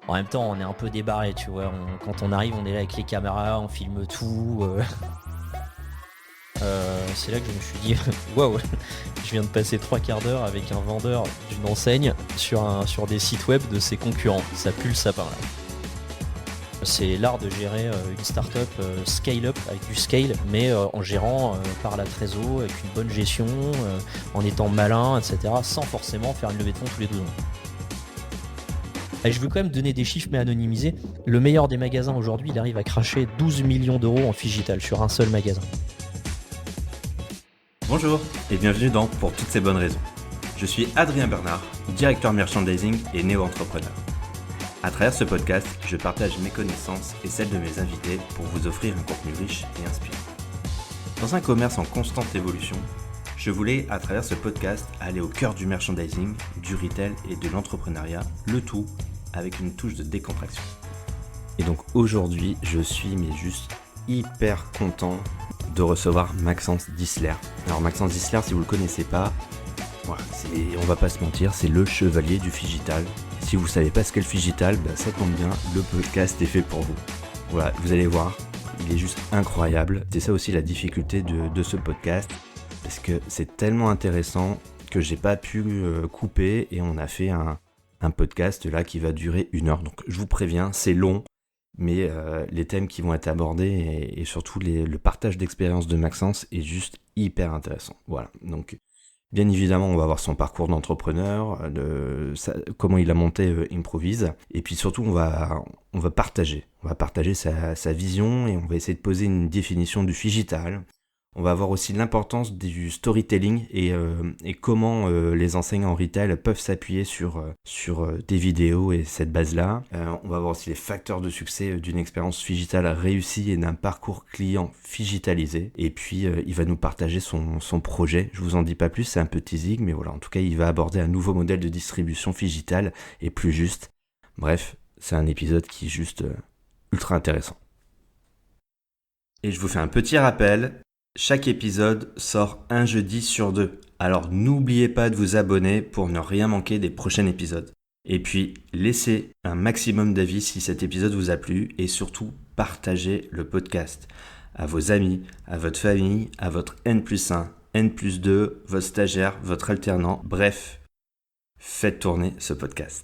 En même temps, on est un peu débarré, tu vois. Quand on arrive, on est là avec les caméras, on filme tout. C'est là que je me suis dit, waouh, je viens de passer 3 quarts d'heure avec un vendeur d'une enseigne sur des sites web de ses concurrents. Ça pue le sapin là. C'est l'art de gérer une startup scale-up avec du scale, mais en gérant par la trésor, avec une bonne gestion, en étant malin, etc., sans forcément faire une levée de fonds tous les 12 mois. Et je veux quand même donner des chiffres mais anonymisés. Le meilleur des magasins aujourd'hui, il arrive à cracher 12 millions d'euros en Figital sur un seul magasin. Bonjour et bienvenue dans Pour toutes ces bonnes raisons. Je suis Adrien Bernard, directeur merchandising et néo-entrepreneur. À travers ce podcast, je partage mes connaissances et celles de mes invités pour vous offrir un contenu riche et inspirant. Dans un commerce en constante évolution, je voulais, à travers ce podcast, aller au cœur du merchandising, du retail et de l'entrepreneuriat, le tout avec une touche de décontraction. Et donc aujourd'hui, je suis juste hyper content de recevoir Maxence Dissler. Alors Maxence Dissler, si vous ne le connaissez pas, voilà, on va pas se mentir, c'est le chevalier du Figital. Si vous ne savez pas ce qu'est le Figital, ça tombe bien, le podcast est fait pour vous. Voilà, vous allez voir, il est juste incroyable. C'est ça aussi la difficulté de ce podcast, parce que c'est tellement intéressant que j'ai pas pu couper et on a fait un podcast là qui va durer 1 heure. Donc je vous préviens, c'est long, mais les thèmes qui vont être abordés et surtout le partage d'expérience de Maxence est juste hyper intéressant. Voilà, donc bien évidemment on va voir son parcours d'entrepreneur, comment il a monté Improvise, et puis surtout on va partager sa vision et on va essayer de poser une définition du Figital. On va voir aussi l'importance du storytelling et comment les enseignes en retail peuvent s'appuyer sur des vidéos et cette base-là. On va voir aussi les facteurs de succès d'une expérience Figital réussie et d'un parcours client figitalisé. Et puis, il va nous partager son projet. Je vous en dis pas plus, c'est un peu teasing, mais voilà. En tout cas, il va aborder un nouveau modèle de distribution Figital et plus juste. Bref, c'est un épisode qui est juste ultra intéressant. Et je vous fais un petit rappel. Chaque épisode sort un jeudi sur 2, alors n'oubliez pas de vous abonner pour ne rien manquer des prochains épisodes. Et puis, laissez un maximum d'avis si cet épisode vous a plu et surtout, partagez le podcast à vos amis, à votre famille, à votre N+1, N+2, votre stagiaire, votre alternant, bref, faites tourner ce podcast.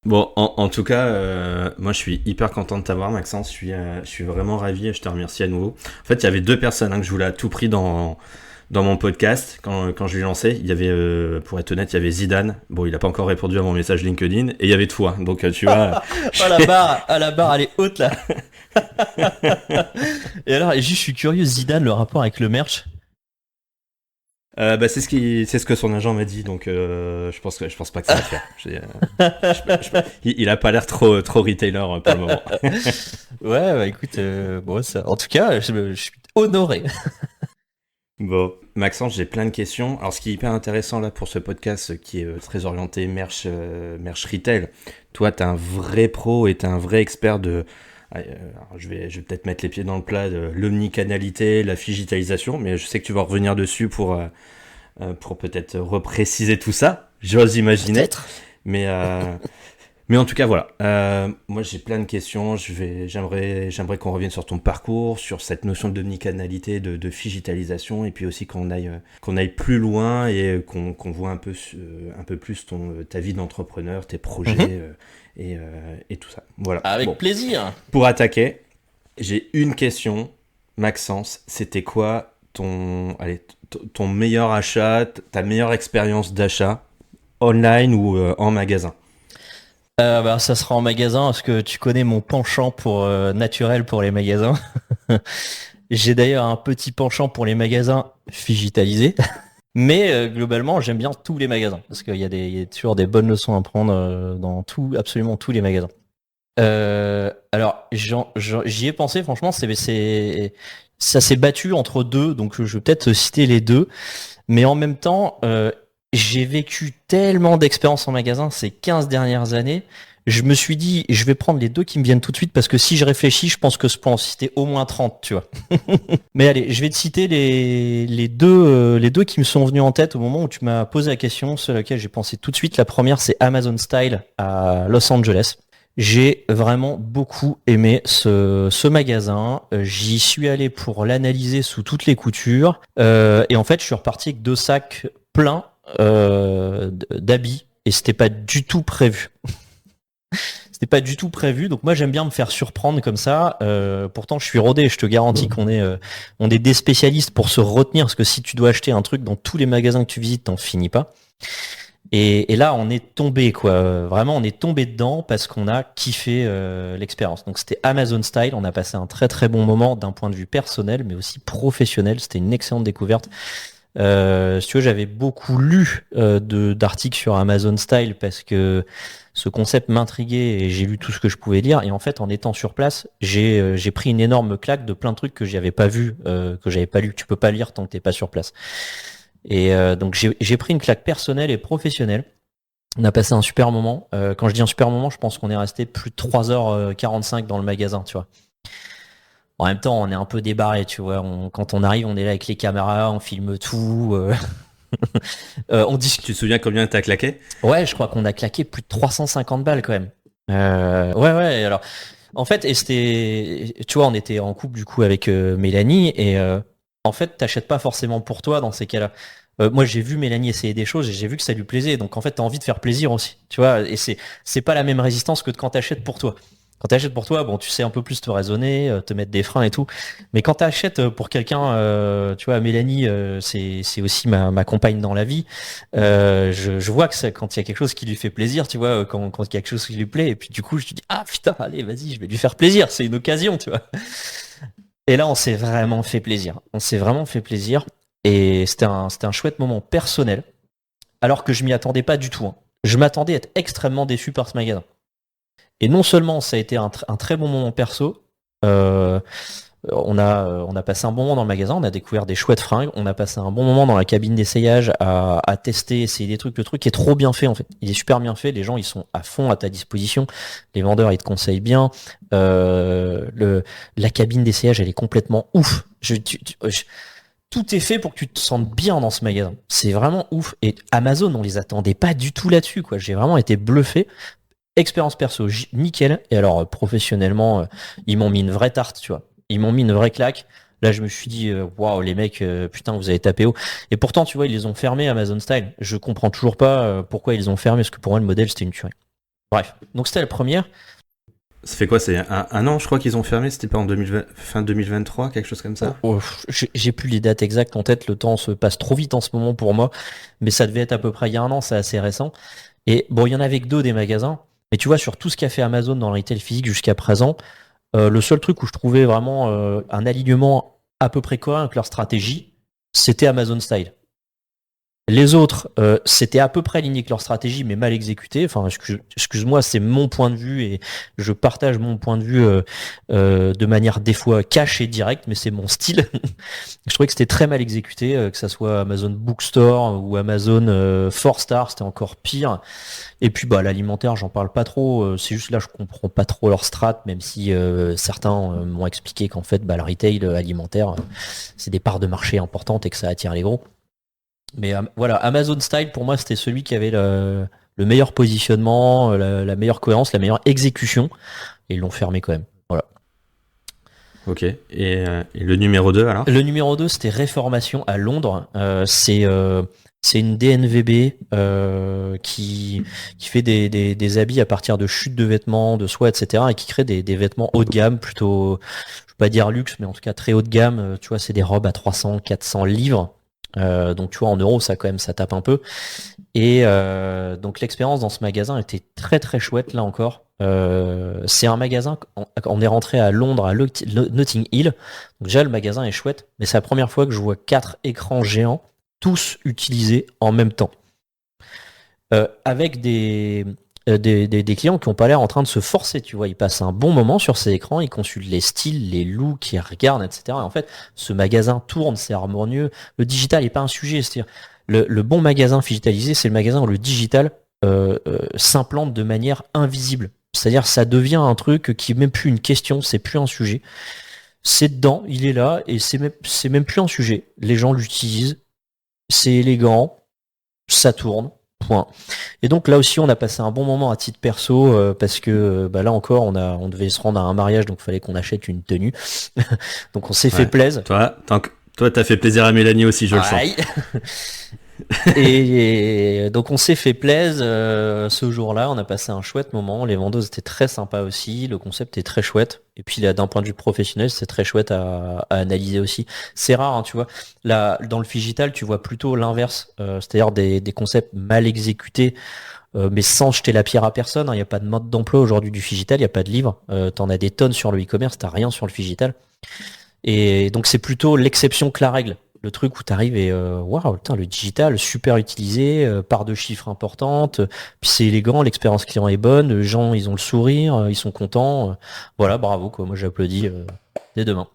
Bon, en tout cas, moi je suis hyper content de t'avoir, Maxence. Je suis vraiment ravi et je te remercie à nouveau. En fait, il y avait 2 personnes que je voulais à tout prix dans mon podcast quand je l'ai lancé. Il y avait, pour être honnête, il y avait Zidane. Bon, il a pas encore répondu à mon message LinkedIn et il y avait toi. Donc tu vois. Oh la barre, elle est haute là. Et alors, je suis curieux, Zidane, le rapport avec le merch. C'est ce que son agent m'a dit, donc je pense pas que ça va le faire. Il a pas l'air trop retailer pour le moment. Ouais, bah écoute, bon, ça, en tout cas, je suis honoré. Bon, Maxence, j'ai plein de questions. Alors, ce qui est hyper intéressant là pour ce podcast, qui est très orienté merch retail, toi, t'es un vrai pro et t'es un vrai expert de. Alors, je vais peut-être mettre les pieds dans le plat de l'omnicanalité, la digitalisation, mais je sais que tu vas revenir dessus pour peut-être repréciser tout ça. J'ose imaginer. Peut-être. Mais en tout cas, voilà. Moi, j'ai plein de questions. J'aimerais qu'on revienne sur ton parcours, sur cette notion d'omnicanalité, de digitalisation, et puis aussi qu'on aille plus loin et qu'on voit un peu plus ta vie d'entrepreneur, tes projets et tout ça. Voilà. Avec plaisir. Pour attaquer, j'ai une question, Maxence. C'était quoi ton meilleur achat, ta meilleure expérience d'achat, online ou en magasin? Ça sera en magasin parce que tu connais mon penchant pour naturel pour les magasins. J'ai d'ailleurs un petit penchant pour les magasins digitalisés. Mais globalement, j'aime bien tous les magasins parce qu'il y a toujours des bonnes leçons à prendre dans absolument tous les magasins. Alors, j'y ai pensé, franchement, ça s'est battu entre 2, donc je vais peut-être citer les 2. Mais en même temps, j'ai vécu tellement d'expériences en magasin ces 15 dernières années. Je me suis dit, je vais prendre les deux qui me viennent tout de suite parce que si je réfléchis, je pense que je peux en citer au moins 30, tu vois. Mais allez, je vais te citer les deux qui me sont venus en tête au moment où tu m'as posé la question, ceux à laquelle j'ai pensé tout de suite. La première, c'est Amazon Style à Los Angeles. J'ai vraiment beaucoup aimé ce magasin. J'y suis allé pour l'analyser sous toutes les coutures. Et en fait, je suis reparti avec 2 sacs pleins d'habits. Et c'était pas du tout prévu. C'était pas du tout prévu. Donc moi, j'aime bien me faire surprendre comme ça. Pourtant, je suis rodé. Je te garantis on est des spécialistes pour se retenir. Parce que si tu dois acheter un truc dans tous les magasins que tu visites, t'en finis pas. Et là, on est tombé, quoi. Vraiment, on est tombé dedans parce qu'on a kiffé l'expérience. Donc, c'était Amazon Style. On a passé un très très bon moment d'un point de vue personnel, mais aussi professionnel. C'était une excellente découverte. Si tu veux, j'avais beaucoup lu d'articles sur Amazon Style parce que ce concept m'intriguait et j'ai lu tout ce que je pouvais lire. Et en fait, en étant sur place, j'ai pris une énorme claque de plein de trucs que j'avais pas vu, que j'avais pas lu. Tu peux pas lire tant que t'es pas sur place. Et donc j'ai pris une claque personnelle et professionnelle. On a passé un super moment. Quand je dis un super moment, je pense qu'on est resté plus de 3h45 dans le magasin, tu vois. En même temps, on est un peu débarré, tu vois. Quand on arrive, on est là avec les caméras, on filme tout. On discute. Tu te souviens combien t'as claqué? Ouais, je crois qu'on a claqué plus de 350 balles quand même. Ouais. Alors, en fait, et c'était, tu vois, on était en couple du coup avec Mélanie et en fait, t'achètes pas forcément pour toi dans ces cas-là. Moi, j'ai vu Mélanie essayer des choses et j'ai vu que ça lui plaisait. Donc, en fait, t'as envie de faire plaisir aussi, tu vois. Et c'est pas la même résistance que quand t'achètes pour toi. Quand t'achètes pour toi, bon, tu sais un peu plus te raisonner, te mettre des freins et tout. Mais quand t'achètes pour quelqu'un, tu vois, Mélanie, c'est aussi ma compagne dans la vie. Je vois que quand il y a quelque chose qui lui fait plaisir, tu vois, quand il y a quelque chose qui lui plaît, et puis du coup, je te dis, ah putain, allez, vas-y, je vais lui faire plaisir. C'est une occasion, tu vois. Et là, on s'est vraiment fait plaisir. On s'est vraiment fait plaisir. Et c'était un chouette moment personnel, alors que je m'y attendais pas du tout, hein. Je m'attendais à être extrêmement déçu par ce magasin. Et non seulement ça a été un très bon moment perso, euh, on a passé un bon moment dans le magasin, on a découvert des chouettes fringues, on a passé un bon moment dans la cabine d'essayage à tester, essayer des trucs. Le truc est trop bien fait en fait. Il est super bien fait, les gens ils sont à fond à ta disposition, les vendeurs ils te conseillent bien. La cabine d'essayage elle est complètement ouf. Tout est fait pour que tu te sentes bien dans ce magasin. C'est vraiment ouf. Et Amazon, on les attendait pas du tout là-dessus, quoi. J'ai vraiment été bluffé. Expérience perso, nickel. Et alors, professionnellement, ils m'ont mis une vraie tarte, tu vois. Ils m'ont mis une vraie claque. Là, je me suis dit, waouh, les mecs, putain, vous avez tapé haut. Et pourtant, tu vois, ils les ont fermés, Amazon Style. Je comprends toujours pas pourquoi ils les ont fermés, parce que pour moi, le modèle, c'était une tuerie. Bref. Donc, c'était la première. Ça fait quoi? C'est un an, je crois qu'ils ont fermé. C'était pas en 2020, fin 2023, quelque chose comme ça? J'ai plus les dates exactes en tête. Le temps se passe trop vite en ce moment pour moi. Mais ça devait être à peu près il y a un an. C'est assez récent. Et bon, il y en avait que 2 des magasins. Mais tu vois, sur tout ce qu'a fait Amazon dans le retail physique jusqu'à présent, le seul truc où je trouvais vraiment un alignement à peu près cohérent avec leur stratégie, c'était Amazon Style. Les autres, c'était à peu près aligné avec leur stratégie, mais mal exécuté. Enfin, excuse-moi, c'est mon point de vue et je partage mon point de vue de manière des fois cash et directe, mais c'est mon style. Je trouvais que c'était très mal exécuté, que ça soit Amazon Bookstore ou Amazon 4-Star, c'était encore pire. Et puis bah l'alimentaire, j'en parle pas trop. C'est juste là, je comprends pas trop leur strat, même si certains m'ont expliqué qu'en fait, bah, le retail alimentaire, c'est des parts de marché importantes et que ça attire les gros. Mais voilà, Amazon Style, pour moi, c'était celui qui avait le meilleur positionnement, la meilleure cohérence, la meilleure exécution. Et ils l'ont fermé quand même. Voilà. Ok. Et le numéro 2 alors? Le numéro 2, c'était Réformation à Londres. C'est une DNVB qui fait des habits à partir de chutes de vêtements, de soie, etc. et qui crée des vêtements haut de gamme, plutôt, je peux pas dire luxe, mais en tout cas très haut de gamme. Tu vois, c'est des robes à 300, 400 livres. Donc tu vois, en euros, ça quand même, ça tape un peu. Et donc l'expérience dans ce magasin était très très chouette là encore. C'est un magasin, on est rentré à Londres, à Notting Hill. Donc déjà le magasin est chouette, mais c'est la première fois que je vois 4 écrans géants, tous utilisés en même temps. Avec des clients qui n'ont pas l'air en train de se forcer, tu vois, ils passent un bon moment sur ces écrans, ils consultent les styles, les looks, ils regardent, etc. Et en fait, ce magasin tourne, c'est harmonieux. Le digital n'est pas un sujet, c'est-à-dire le bon magasin digitalisé, c'est le magasin où le digital s'implante de manière invisible. C'est-à-dire ça devient un truc qui est même plus une question, c'est plus un sujet. C'est dedans, il est là, et c'est même plus un sujet. Les gens l'utilisent, c'est élégant, ça tourne, point. Et donc là aussi, on a passé un bon moment à titre perso, parce que là encore, on devait se rendre à un mariage, donc il fallait qu'on achète une tenue. Donc on s'est fait Ouais. plaisir. Toi, t'as fait plaisir à Mélanie aussi, je le sens. Aïe. Et donc on s'est fait plaisir ce jour-là, on a passé un chouette moment, les vendeuses étaient très sympas aussi, le concept est très chouette, et puis là d'un point de vue professionnel c'est très chouette à analyser aussi. C'est rare, hein, tu vois, là dans le digital tu vois plutôt l'inverse, c'est-à-dire des concepts mal exécutés, mais sans jeter la pierre à personne, hein. Il n'y a pas de mode d'emploi aujourd'hui du digital, il n'y a pas de livre, t'en as des tonnes sur le e-commerce, t'as rien sur le digital. Et donc c'est plutôt l'exception que la règle. Le truc où tu arrives et waouh, putain, le digital super utilisé, part de chiffres importante, puis c'est élégant, l'expérience client est bonne, les gens ils ont le sourire, ils sont contents, voilà, bravo quoi. Moi j'applaudis dès demain.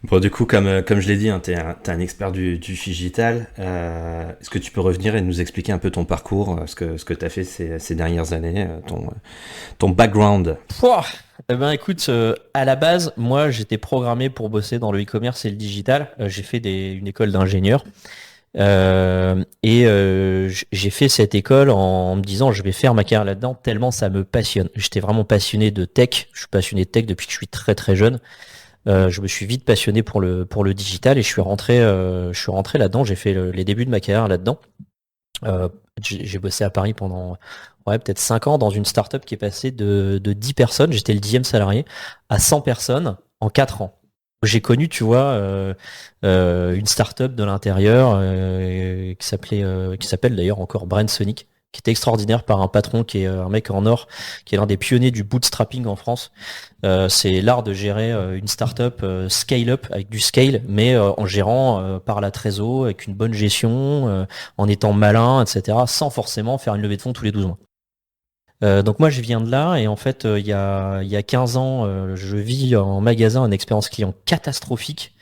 Bon, du coup, comme je l'ai dit, hein, t'es un expert du digital. Est-ce que tu peux revenir et nous expliquer un peu ton parcours, ce que t'as fait ces dernières années, ton background? Pouah. Eh ben écoute, à la base, moi j'étais programmé pour bosser dans le e-commerce et le digital. J'ai fait une école d'ingénieur. J'ai fait cette école en me disant je vais faire ma carrière là-dedans tellement ça me passionne. J'étais vraiment passionné de tech. Je suis passionné de tech depuis que je suis très très jeune. Je me suis vite passionné pour le digital et je suis rentré là-dedans. J'ai fait les débuts de ma carrière là-dedans. Euh, j'ai bossé à Paris pendant peut-être 5 ans dans une startup qui est passée de 10 personnes. J'étais le 10e salarié à 100 personnes en 4 ans. J'ai connu, tu vois, une startup de l'intérieur qui s'appelle d'ailleurs encore Brand Sonic, qui était extraordinaire par un patron qui est un mec en or, qui est l'un des pionniers du bootstrapping en France. C'est l'art de gérer une startup scale-up avec du scale, mais en gérant par la trésor, avec une bonne gestion, en étant malin, etc., sans forcément faire une levée de fonds tous les 12 mois. Donc moi je viens de là et en fait il y a 15 ans je vis en magasin une expérience client catastrophique.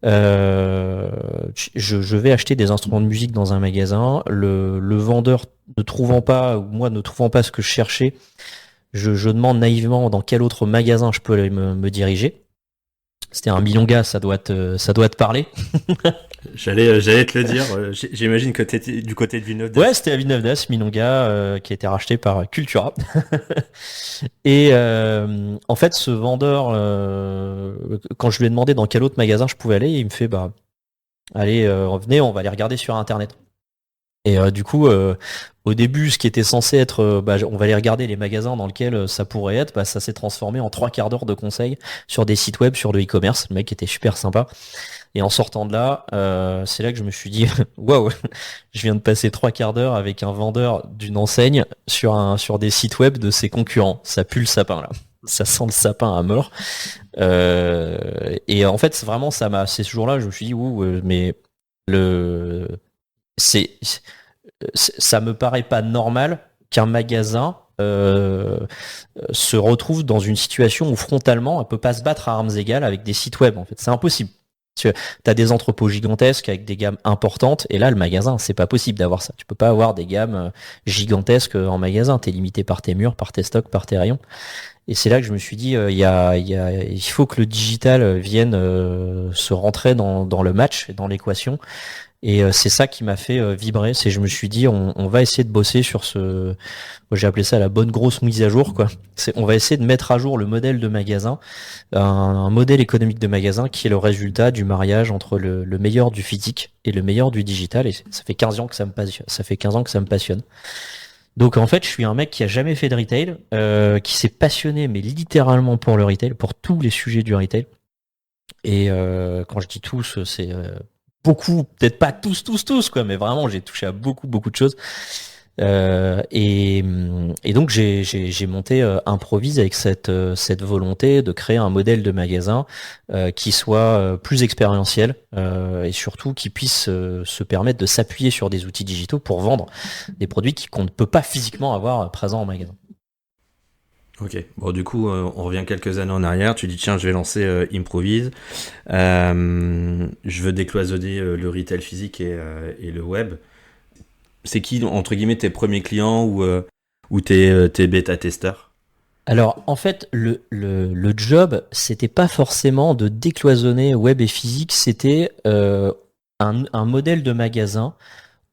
Je vais acheter des instruments de musique dans un magasin, le vendeur ne trouvant pas ou moi ne trouvant pas ce que je cherchais, je demande naïvement dans quel autre magasin je peux aller me diriger. C'était un Milonga, ça doit te parler. J'allais te le dire. J'imagine que t'étais du côté de Villeneuve. Ouais, c'était à Villeneuve-d'Ascq, Milonga, qui a été racheté par Cultura. Et en fait, ce vendeur, quand je lui ai demandé dans quel autre magasin je pouvais aller, il me fait, bah, allez, venez, on va aller regarder sur Internet. Et du coup, au début, ce qui était censé être, on va aller regarder les magasins dans lesquels ça pourrait être, bah, ça s'est transformé en 3 quarts d'heure de conseils sur des sites web, sur le e-commerce. Le mec était super sympa. Et en sortant de là, c'est là que je me suis dit, waouh, je viens de passer 3 quarts d'heure avec un vendeur d'une enseigne sur des sites web de ses concurrents. Ça pue le sapin là. Ça sent le sapin à mort. Et en fait, c'est ce jour-là, je me suis dit, ouh, mais le, c'est, ça me paraît pas normal qu'un magasin se retrouve dans une situation où frontalement, elle peut pas se battre à armes égales avec des sites web. En fait, c'est impossible. Tu as des entrepôts gigantesques avec des gammes importantes, et là, le magasin, c'est pas possible d'avoir ça. Tu peux pas avoir des gammes gigantesques en magasin. T'es limité par tes murs, par tes stocks, par tes rayons. Et c'est là que je me suis dit, il faut que le digital vienne se rentrer dans le match, dans l'équation. Et c'est ça qui m'a fait vibrer. Je me suis dit, on va essayer de bosser sur moi, j'ai appelé ça la bonne grosse mise à jour, quoi. On va essayer de mettre à jour le modèle de magasin, un modèle économique de magasin qui est le résultat du mariage entre le meilleur du physique et le meilleur du digital. Et ça fait 15 ans que ça me passionne. Ça fait 15 ans que ça me passionne. Donc en fait, je suis un mec qui a jamais fait de retail, qui s'est passionné, mais littéralement pour le retail, pour tous les sujets du retail. Et quand je dis tous, c'est beaucoup, peut-être pas tous, quoi, mais vraiment, j'ai touché à beaucoup de choses. Et donc j'ai monté Improvise avec cette volonté de créer un modèle de magasin qui soit plus expérientiel et surtout qui puisse se permettre de s'appuyer sur des outils digitaux pour vendre des produits qu'on ne peut pas physiquement avoir présents en magasin. Ok, bon du coup on revient quelques années en arrière, tu dis tiens je vais lancer Improvise, je veux décloisonner le retail physique et le web. C'est qui entre guillemets tes premiers clients ou Ou t'es bêta-testeur? Alors, en fait, le job, c'était pas forcément de décloisonner web et physique, c'était un modèle de magasin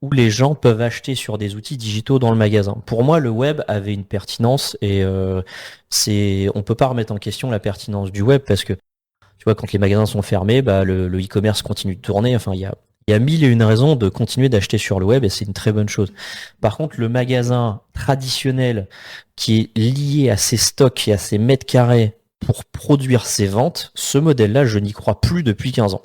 où les gens peuvent acheter sur des outils digitaux dans le magasin. Pour moi, le web avait une pertinence et on peut pas remettre en question la pertinence du web parce que tu vois, quand les magasins sont fermés, bah, le e-commerce continue de tourner. Enfin, il y a mille et une raisons de continuer d'acheter sur le web et c'est une très bonne chose. Par contre, le magasin traditionnel qui est lié à ses stocks et à ses mètres carrés pour produire ses ventes, ce modèle-là, je n'y crois plus depuis 15 ans.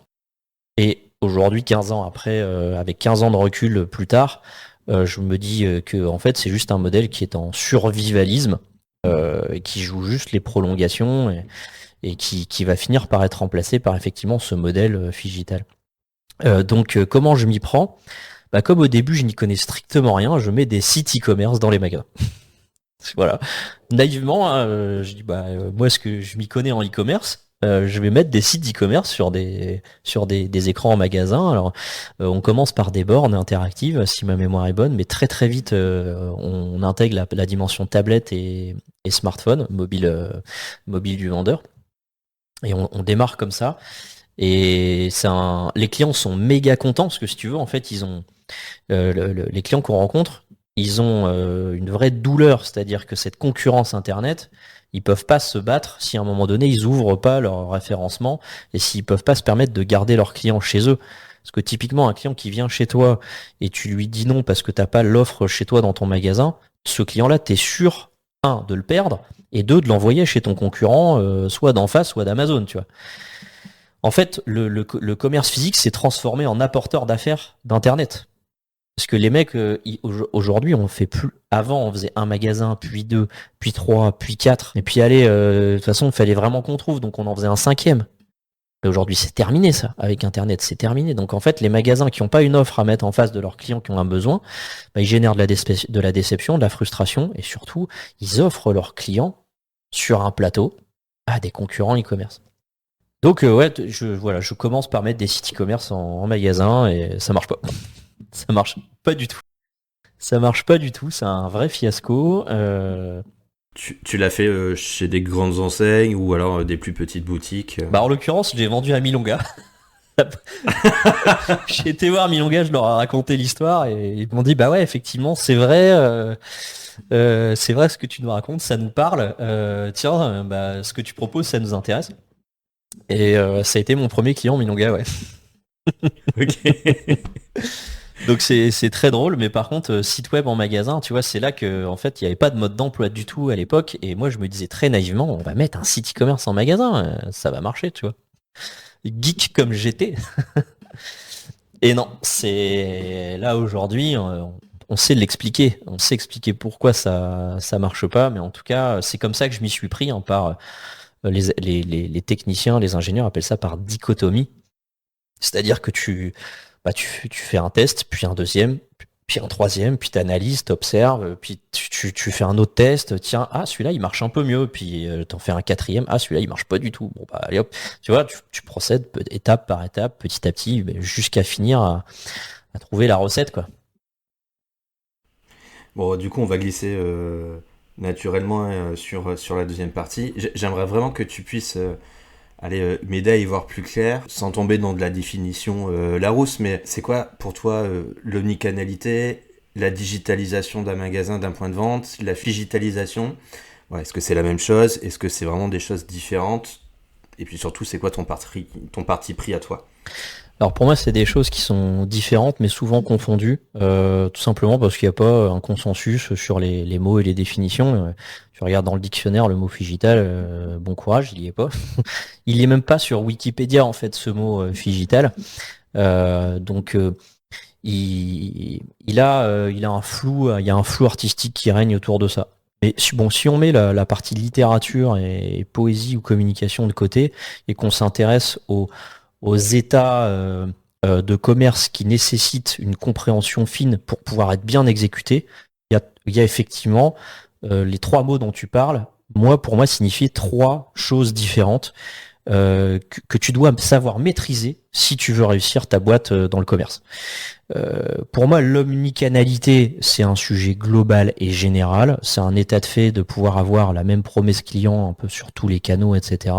Et aujourd'hui, 15 ans après, avec 15 ans de recul plus tard, je me dis que en fait, c'est juste un modèle qui est en survivalisme et qui joue juste les prolongations et qui va finir par être remplacé par effectivement ce modèle Figital. Donc comment je m'y prends? Bah, comme au début je n'y connais strictement rien, je mets des sites e-commerce dans les magasins. Voilà. Naïvement, hein, je dis bah moi ce que je m'y connais en e-commerce, je vais mettre des sites e-commerce sur des écrans en magasin. Alors on commence par des bornes interactives si ma mémoire est bonne, mais très très vite on intègre la dimension tablette et smartphone, mobile du vendeur. Et on démarre comme ça. Et les clients sont méga contents parce que si tu veux, en fait, ils ont les clients qu'on rencontre, ils ont une vraie douleur, c'est-à-dire que cette concurrence Internet, ils peuvent pas se battre si à un moment donné ils ouvrent pas leur référencement et s'ils peuvent pas se permettre de garder leurs clients chez eux. Parce que typiquement, un client qui vient chez toi et tu lui dis non parce que t'as pas l'offre chez toi dans ton magasin, ce client-là, t'es sûr, un, de le perdre et deux, de l'envoyer chez ton concurrent, soit d'en face, soit d'Amazon, tu vois. En fait, le commerce physique s'est transformé en apporteur d'affaires d'Internet. Parce que les mecs, aujourd'hui, on fait plus. Avant, on faisait un magasin, puis deux, puis trois, puis quatre. Et puis allez, de toute façon, il fallait vraiment qu'on trouve, donc on en faisait un cinquième. Et aujourd'hui, c'est terminé ça. Avec Internet, c'est terminé. Donc en fait, les magasins qui n'ont pas une offre à mettre en face de leurs clients qui ont un besoin, bah, ils génèrent de la déception, de la frustration, et surtout, ils offrent leurs clients sur un plateau à des concurrents e-commerce. Donc ouais, je commence par mettre des sites e-commerce en magasin et ça marche pas. Ça marche pas du tout. Ça marche pas du tout, c'est un vrai fiasco. Tu l'as fait chez des grandes enseignes ou alors des plus petites boutiques? Bah en l'occurrence, j'ai vendu à Milonga. J'ai été voir Milonga, je leur ai raconté l'histoire et ils m'ont dit bah ouais effectivement c'est vrai ce que tu nous racontes, ça nous parle. Tiens, bah ce que tu proposes, ça nous intéresse. Et ça a été mon premier client Milonga, ouais. Ok. Donc c'est très drôle, mais par contre site web en magasin, tu vois, c'est là que en fait il n'y avait pas de mode d'emploi du tout à l'époque, et moi je me disais très naïvement, on va mettre un site e-commerce en magasin, ça va marcher, tu vois. Geek comme j'étais. Et non, c'est là aujourd'hui, on sait l'expliquer, on sait expliquer pourquoi ça marche pas, mais en tout cas c'est comme ça que je m'y suis pris, hein, par les techniciens, les ingénieurs appellent ça par dichotomie. C'est-à-dire que tu fais un test, puis un deuxième, puis un troisième, puis tu analyses, tu observes, puis tu fais un autre test, tiens, ah celui-là il marche un peu mieux, puis t'en fais un quatrième, ah celui-là il marche pas du tout. Bon bah allez hop, tu vois, tu procèdes étape par étape, petit à petit, jusqu'à finir à trouver la recette, quoi. Bon, du coup, on va glisser naturellement sur la deuxième partie. J'aimerais vraiment que tu puisses m'aider à y voir plus clair, sans tomber dans de la définition Larousse, mais c'est quoi pour toi l'omnicanalité, la digitalisation d'un magasin, d'un point de vente, la digitalisation? Ouais, est-ce que c'est la même chose? Est-ce que c'est vraiment des choses différentes? Et puis surtout, c'est quoi ton parti pris à toi? Alors pour moi, c'est des choses qui sont différentes, mais souvent confondues, tout simplement parce qu'il n'y a pas un consensus sur les mots et les définitions. Tu regardes dans le dictionnaire le mot figital, bon courage, il y est pas. Il y est même pas sur Wikipédia en fait ce mot figital. Donc il a un flou, il y a un flou artistique qui règne autour de ça. Mais bon, si on met la partie littérature et poésie ou communication de côté et qu'on s'intéresse aux états de commerce qui nécessitent une compréhension fine pour pouvoir être bien exécutés, il y a effectivement les trois mots dont tu parles. Pour moi, signifient trois choses différentes. que tu dois savoir maîtriser si tu veux réussir ta boîte dans le commerce. Pour moi, l'omnicanalité, c'est un sujet global et général. C'est un état de fait de pouvoir avoir la même promesse client un peu sur tous les canaux, etc.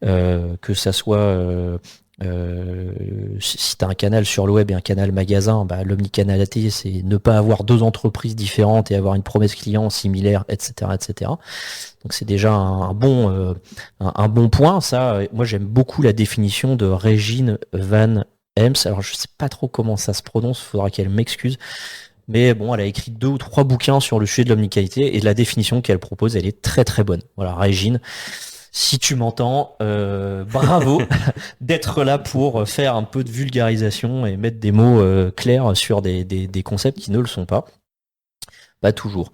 Que ça soit si tu as un canal sur le web et un canal magasin, l'omnicanalité, c'est ne pas avoir deux entreprises différentes et avoir une promesse client similaire, etc., etc. Donc c'est déjà un bon point. Ça, moi j'aime beaucoup la définition de Regine Van Hems. Alors je sais pas trop comment ça se prononce, il faudra qu'elle m'excuse. Mais bon, elle a écrit 2 ou 3 bouquins sur le sujet de l'omnicanalité et la définition qu'elle propose, elle est très très bonne. Voilà, Régine, si tu m'entends, bravo d'être là pour faire un peu de vulgarisation et mettre des mots clairs sur des concepts qui ne le sont pas. Pas toujours.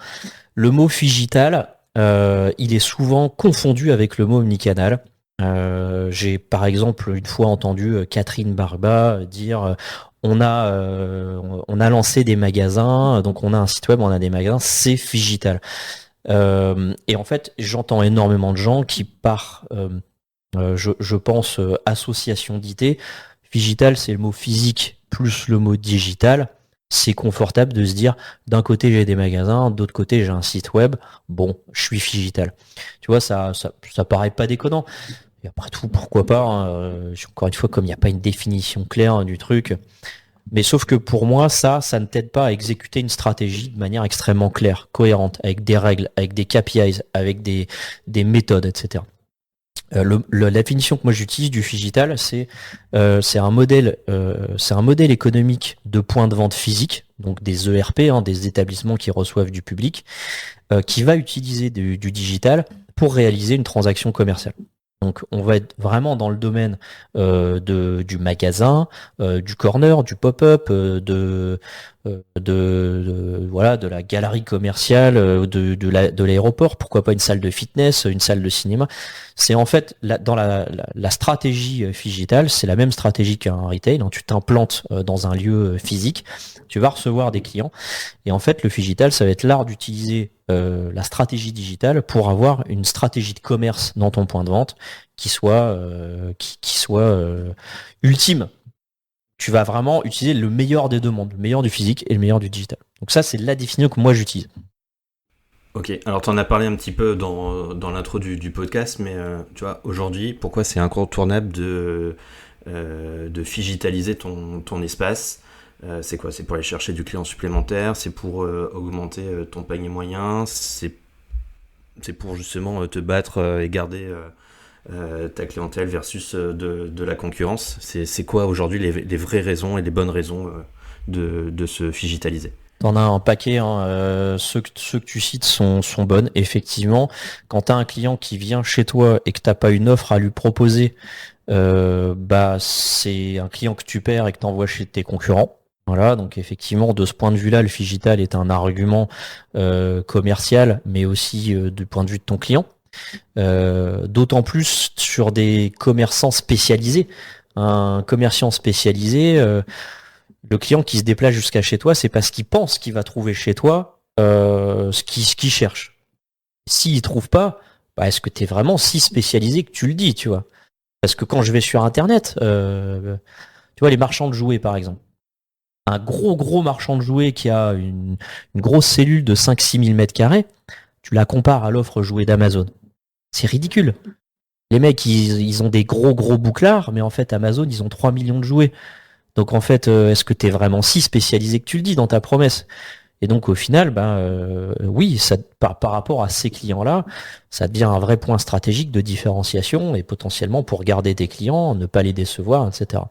Le mot figital, il est souvent confondu avec le mot omnicanal. J'ai par exemple une fois entendu Catherine Barba dire on a lancé des magasins, donc on a un site web, on a des magasins, c'est figital. Et en fait, j'entends énormément de gens qui je pense, association d'idées. Figital, c'est le mot physique plus le mot digital. C'est confortable de se dire, d'un côté j'ai des magasins, d'autre côté j'ai un site web. Bon, je suis figital. Tu vois, ça paraît pas déconnant. Et après tout, pourquoi pas, hein, encore une fois, comme il n'y a pas une définition claire du truc. Mais sauf que pour moi, ça ne t'aide pas à exécuter une stratégie de manière extrêmement claire, cohérente, avec des règles, avec des KPIs, avec des méthodes, etc. La définition que moi j'utilise du figital, c'est un modèle économique de points de vente physiques, donc des ERP, hein, des établissements qui reçoivent du public, qui va utiliser du digital pour réaliser une transaction commerciale. Donc on va être vraiment dans le domaine du magasin, du corner, du pop-up, de la galerie commerciale, de l'aéroport, pourquoi pas une salle de fitness, une salle de cinéma. C'est en fait dans la stratégie digitale, c'est la même stratégie qu'un retail, hein. Tu t'implantes dans un lieu physique, tu vas recevoir des clients, et en fait le digital, ça va être l'art d'utiliser la stratégie digitale pour avoir une stratégie de commerce dans ton point de vente qui soit ultime. Tu vas vraiment utiliser le meilleur des deux mondes, le meilleur du physique et le meilleur du digital. Donc ça, c'est la définition que moi j'utilise. Ok, alors tu en as parlé un petit peu dans l'intro du podcast, mais tu vois, aujourd'hui, pourquoi c'est incontournable de digitaliser ton espace? C'est quoi? C'est pour aller chercher du client supplémentaire, c'est pour augmenter ton panier moyen, c'est pour justement te battre et garder ta clientèle versus de la concurrence. C'est quoi aujourd'hui les vraies raisons et les bonnes raisons de se digitaliser? T'en as un paquet, hein. Ceux que tu cites sont bonnes, effectivement. Quand t'as un client qui vient chez toi et que t'as pas une offre à lui proposer, c'est un client que tu perds et que t'envoies chez tes concurrents. Voilà, donc effectivement, de ce point de vue-là, le digital est un argument commercial, mais aussi du point de vue de ton client. D'autant plus sur des commerçants spécialisés. Un commerçant spécialisé, le client qui se déplace jusqu'à chez toi, c'est parce qu'il pense qu'il va trouver chez toi ce qu'il cherche. S'il trouve pas, est-ce que tu es vraiment si spécialisé que tu le dis, tu vois? Parce que quand je vais sur Internet, tu vois, les marchands de jouets, par exemple. Un gros marchand de jouets qui a une grosse cellule de 5-6 000 mètres carrés, tu la compares à l'offre jouets d'Amazon. C'est ridicule. Les mecs, ils ont des gros bouclards, mais en fait, Amazon, ils ont 3 millions de jouets. Donc en fait, est-ce que tu es vraiment si spécialisé que tu le dis dans ta promesse? Et donc au final, oui, ça, par rapport à ces clients-là, ça devient un vrai point stratégique de différenciation et potentiellement pour garder tes clients, ne pas les décevoir, etc.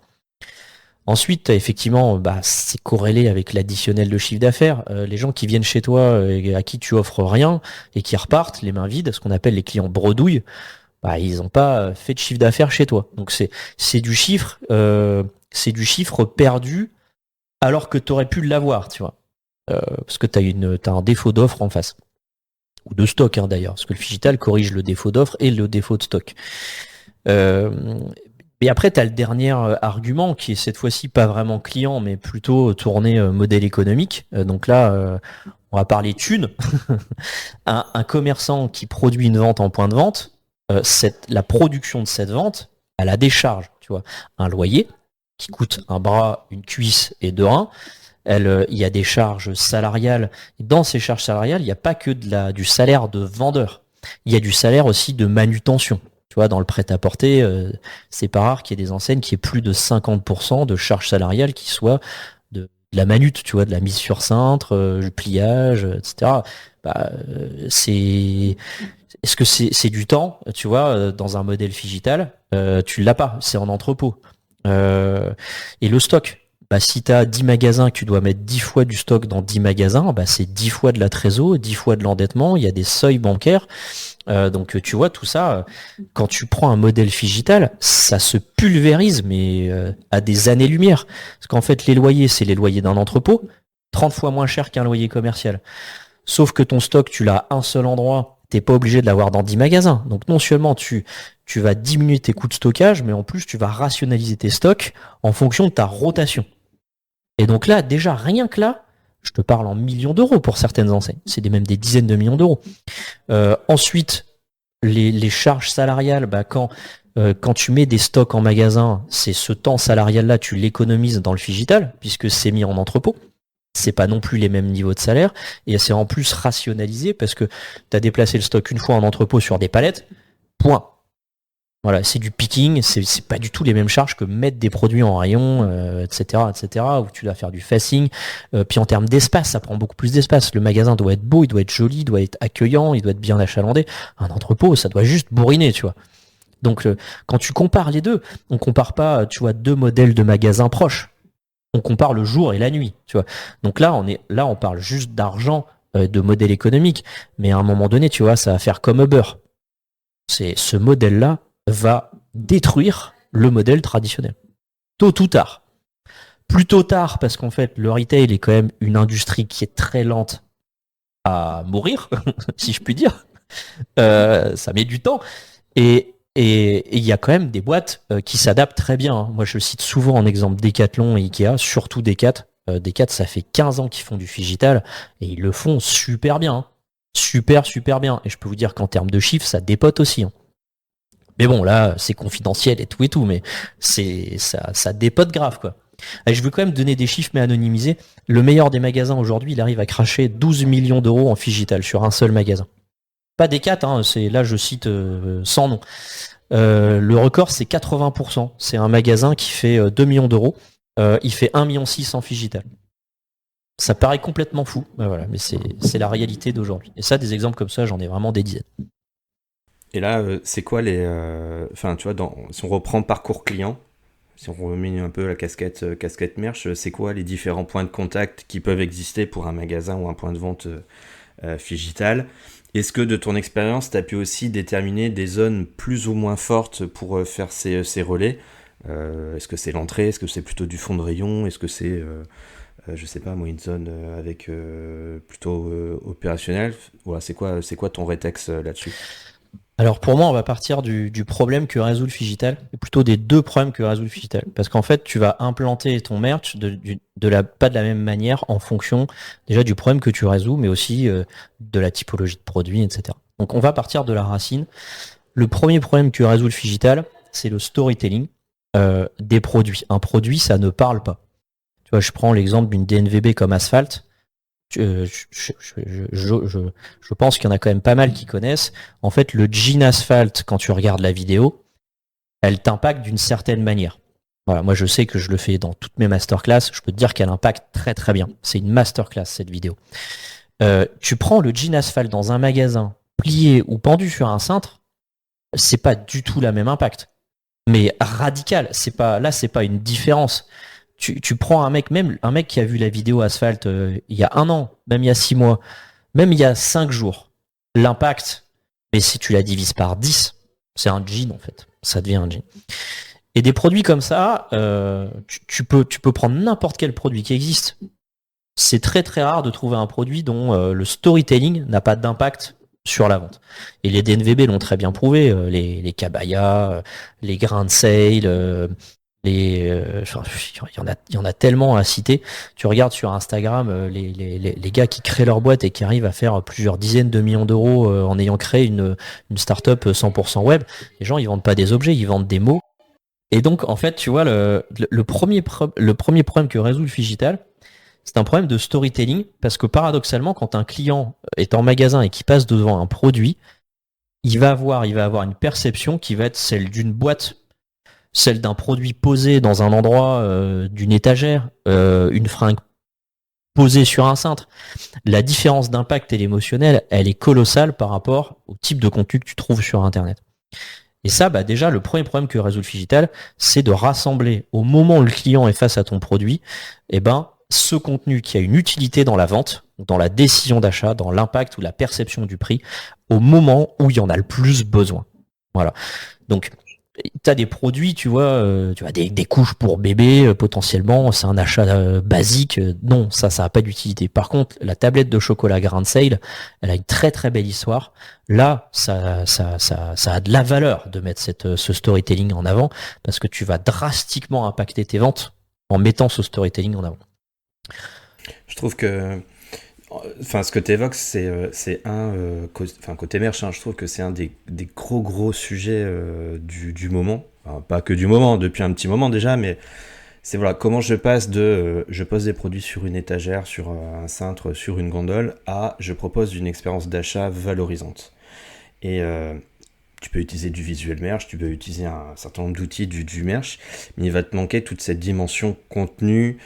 Ensuite, effectivement, c'est corrélé avec l'additionnel de chiffre d'affaires. Les gens qui viennent chez toi et à qui tu offres rien et qui repartent les mains vides, ce qu'on appelle les clients bredouilles, ils n'ont pas fait de chiffre d'affaires chez toi. Donc c'est du chiffre perdu alors que tu aurais pu l'avoir, tu vois. Parce que t'as un défaut d'offre en face. Ou de stock, hein, d'ailleurs, parce que le digital corrige le défaut d'offre et le défaut de stock. Et après, tu as le dernier argument qui est cette fois-ci pas vraiment client, mais plutôt tourné modèle économique. Donc là, on va parler thunes. Un commerçant qui produit une vente en point de vente, la production de cette vente, elle a des charges, tu vois. Un loyer qui coûte un bras, une cuisse et 2 reins, il y a des charges salariales. Dans ces charges salariales, il n'y a pas que du salaire de vendeur. Il y a du salaire aussi de manutention. Tu vois, dans le prêt-à-porter, c'est pas rare qu'il y ait des enseignes qui aient plus de 50% de charges salariales qui soient de la manute, tu vois, de la mise sur cintre, le pliage, etc. Est-ce que c'est du temps, tu vois, dans un modèle Figital, tu l'as pas, c'est en entrepôt. Et le stock, si tu as 10 magasins, que tu dois mettre 10 fois du stock dans 10 magasins, c'est 10 fois de la trésor, 10 fois de l'endettement, il y a des seuils bancaires. Donc tu vois, tout ça, quand tu prends un modèle Figital, ça se pulvérise, mais à des années-lumière. Parce qu'en fait, les loyers, c'est les loyers d'un entrepôt, 30 fois moins cher qu'un loyer commercial. Sauf que ton stock, tu l'as à un seul endroit, t'es pas obligé de l'avoir dans 10 magasins. Donc non seulement tu vas diminuer tes coûts de stockage, mais en plus tu vas rationaliser tes stocks en fonction de ta rotation. Et donc là, déjà, rien que là, je te parle en millions d'euros pour certaines enseignes. C'est même des dizaines de millions d'euros. Ensuite, les charges salariales, quand tu mets des stocks en magasin, c'est ce temps salarial-là, tu l'économises dans le Figital, puisque c'est mis en entrepôt. C'est pas non plus les mêmes niveaux de salaire, et c'est en plus rationalisé parce que tu as déplacé le stock une fois en entrepôt sur des palettes, point. Voilà, c'est du picking, c'est pas du tout les mêmes charges que mettre des produits en rayon, etc., où tu dois faire du facing. Puis en termes d'espace, ça prend beaucoup plus d'espace. Le magasin doit être beau, il doit être joli, il doit être accueillant, il doit être bien achalandé. Un entrepôt, ça doit juste bourriner, tu vois. Donc quand tu compares les deux, on compare pas, tu vois, 2 modèles de magasins proches. On compare le jour et la nuit, tu vois. Donc là, on parle juste d'argent, de modèle économique. Mais à un moment donné, tu vois, ça va faire comme Uber. Ce modèle-là va détruire le modèle traditionnel. Tôt ou tard. Plutôt tard, parce qu'en fait, le retail est quand même une industrie qui est très lente à mourir, si je puis dire. Ça met du temps. Et il y a quand même des boîtes qui s'adaptent très bien. Moi, je cite souvent en exemple Decathlon et Ikea, surtout Decat. Decat, ça fait 15 ans qu'ils font du Figital et ils le font super bien. Super, super bien. Et je peux vous dire qu'en termes de chiffres, ça dépote aussi. Mais bon, là, c'est confidentiel et tout, mais ça dépote grave, quoi. Et je veux quand même donner des chiffres, mais anonymisés. Le meilleur des magasins aujourd'hui, il arrive à cracher 12 millions d'euros en Figital sur un seul magasin. Pas Decat, là je cite sans nom. Le record, c'est 80%. C'est un magasin qui fait 2 millions d'euros. Il fait 1,6 million en Figital. Ça paraît complètement fou, voilà, mais c'est la réalité d'aujourd'hui. Et ça, des exemples comme ça, j'en ai vraiment des dizaines. Et là, c'est quoi enfin, tu vois, si on reprend parcours client, si on remet un peu la casquette merch, c'est quoi les différents points de contact qui peuvent exister pour un magasin ou un point de vente Figital? Est-ce que de ton expérience, tu as pu aussi déterminer des zones plus ou moins fortes pour faire ces relais? Est-ce que c'est l'entrée? Est-ce que c'est plutôt du fond de rayon? Est-ce que c'est, je sais pas moi, une zone avec plutôt opérationnel? Voilà, c'est quoi ton rétex là-dessus? Alors pour moi, on va partir du problème que résout le Figital, et plutôt des 2 problèmes que résout le Figital. Parce qu'en fait, tu vas implanter ton merch pas de la même manière en fonction déjà du problème que tu résous, mais aussi de la typologie de produit, etc. Donc on va partir de la racine. Le premier problème que résout le Figital, c'est le storytelling des produits. Un produit, ça ne parle pas. Tu vois, je prends l'exemple d'une DNVB comme Asphalt. Je pense qu'il y en a quand même pas mal qui connaissent. En fait, le jean Asphalt, quand tu regardes la vidéo, elle t'impacte d'une certaine manière. Voilà, moi je sais que je le fais dans toutes mes masterclass, je peux te dire qu'elle impacte très très bien. C'est une masterclass cette vidéo. Tu prends le jean Asphalt dans un magasin, plié ou pendu sur un cintre, c'est pas du tout la même impact. Mais radical, c'est pas une différence. Tu prends un mec qui a vu la vidéo Asphalt il y a 1 an, même il y a 6 mois, même il y a 5 jours, l'impact, mais si tu la divises par 10, c'est un jean en fait, ça devient un jean. Et des produits comme ça, tu peux prendre n'importe quel produit qui existe. C'est très très rare de trouver un produit dont le storytelling n'a pas d'impact sur la vente. Et les DNVB l'ont très bien prouvé, les Kabaya, les grains de sale, Il y en a tellement à citer. Tu regardes sur Instagram les gars qui créent leur boîte et qui arrivent à faire plusieurs dizaines de millions d'euros en ayant créé une startup 100% web. Les gens, ils vendent pas des objets, ils vendent des mots. Et donc, en fait, tu vois, le premier problème que résout le Figital, c'est un problème de storytelling, parce que paradoxalement, quand un client est en magasin et qui passe devant un produit, il va avoir une perception qui va être celle d'une boîte, celle d'un produit posé dans un endroit d'une étagère, une fringue posée sur un cintre. La différence d'impact et l'émotionnel, elle est colossale par rapport au type de contenu que tu trouves sur Internet. Et ça, bah déjà, le premier problème que résout le Figital, c'est de rassembler au moment où le client est face à ton produit, eh ben, ce contenu qui a une utilité dans la vente, dans la décision d'achat, dans l'impact ou la perception du prix, au moment où il y en a le plus besoin. Voilà. Donc, tu as des produits, tu vois des couches pour bébé, potentiellement, c'est un achat basique. Non, ça n'a pas d'utilité. Par contre, la tablette de chocolat Grand Sale, elle a une très très belle histoire. Là, ça a de la valeur de mettre ce storytelling en avant, parce que tu vas drastiquement impacter tes ventes en mettant ce storytelling en avant. Je trouve que, enfin, ce que tu évoques, c'est côté merch, hein, je trouve que c'est un des gros sujets du moment. Enfin, pas que du moment, depuis un petit moment déjà, mais c'est voilà, comment je passe de je pose des produits sur une étagère, sur un cintre, sur une gondole, à je propose une expérience d'achat valorisante. Et tu peux utiliser du visuel merch, tu peux utiliser un certain nombre d'outils du merch, mais il va te manquer toute cette dimension contenu,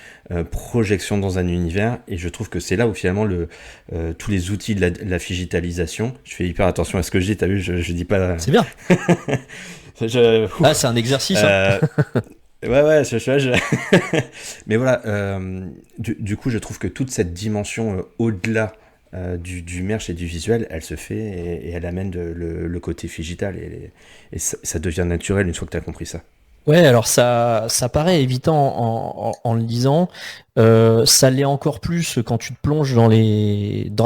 projection dans un univers, et je trouve que c'est là où finalement tous les outils de la digitalisation, je fais hyper attention à ce que je dis, t'as vu, je dis pas... C'est bien. Ah, c'est un exercice. Hein. Ouais, mais voilà, du coup, je trouve que toute cette dimension au-delà du merch et du visuel, elle se fait et elle amène le côté digital et ça devient naturel une fois que tu as compris ça. Ouais, alors ça paraît évident en le disant. Ça l'est encore plus quand tu te plonges dans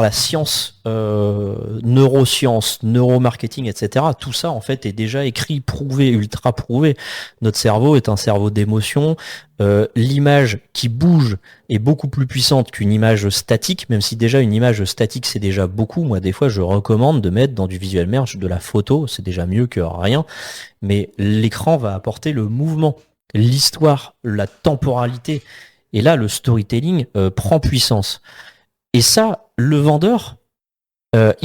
la science, neurosciences, neuromarketing, etc. Tout ça, en fait, est déjà écrit, prouvé, ultra prouvé. Notre cerveau est un cerveau d'émotion. L'image qui bouge est beaucoup plus puissante qu'une image statique, même si déjà une image statique, c'est déjà beaucoup. Moi, des fois, je recommande de mettre dans du visual merge de la photo. C'est déjà mieux que rien. Mais l'écran va apporter le mouvement, l'histoire, la temporalité. Et là, le storytelling prend puissance. Et ça, le vendeur, il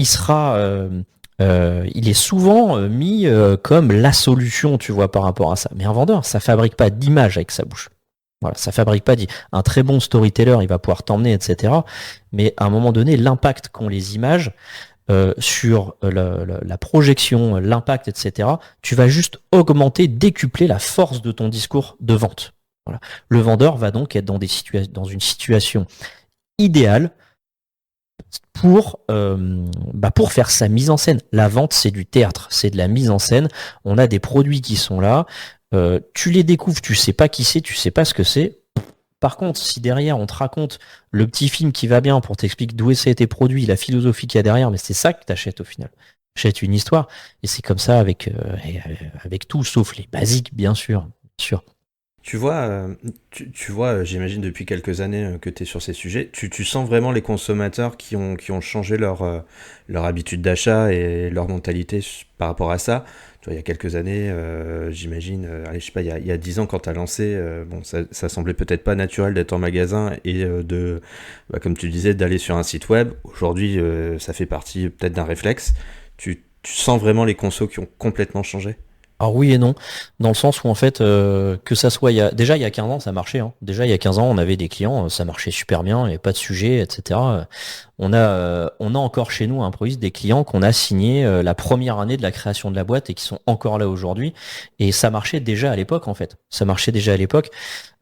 est souvent mis comme la solution, tu vois, par rapport à ça. Mais un vendeur, ça fabrique pas d'image avec sa bouche. Voilà, ça fabrique pas un très bon storyteller, il va pouvoir t'emmener, etc. Mais à un moment donné, l'impact qu'ont les images sur la projection, l'impact, etc., tu vas juste augmenter, décupler la force de ton discours de vente. Voilà. Le vendeur va donc être dans une situation idéale pour faire sa mise en scène. La vente, c'est du théâtre, c'est de la mise en scène. On a des produits qui sont là, tu les découvres, tu sais pas qui c'est, tu sais pas ce que c'est. Par contre, si derrière on te raconte le petit film qui va bien pour t'expliquer d'où ça a été produit, la philosophie qu'il y a derrière, mais c'est ça que t'achètes au final. T'achètes une histoire, et c'est comme ça avec tout, sauf les basiques, bien sûr. Tu vois, j'imagine depuis quelques années que tu es sur ces sujets, tu sens vraiment les consommateurs qui ont changé leur habitude d'achat et leur mentalité par rapport à ça. Tu vois, il y a quelques années, j'imagine, allez, je sais pas, il y a 10 ans quand tu as lancé, bon, ça semblait peut-être pas naturel d'être en magasin et comme tu disais, d'aller sur un site web. Aujourd'hui, ça fait partie peut-être d'un réflexe. Tu sens vraiment les consos qui ont complètement changé? Alors oui et non, dans le sens où en fait, que ça soit il y a 15 ans, ça marchait. Hein. Déjà il y a 15 ans, on avait des clients, ça marchait super bien, il n'y avait pas de sujet, etc. On a encore chez nous un Improvist des clients qu'on a signés la première année de la création de la boîte et qui sont encore là aujourd'hui. Et ça marchait déjà à l'époque en fait. Ça marchait déjà à l'époque.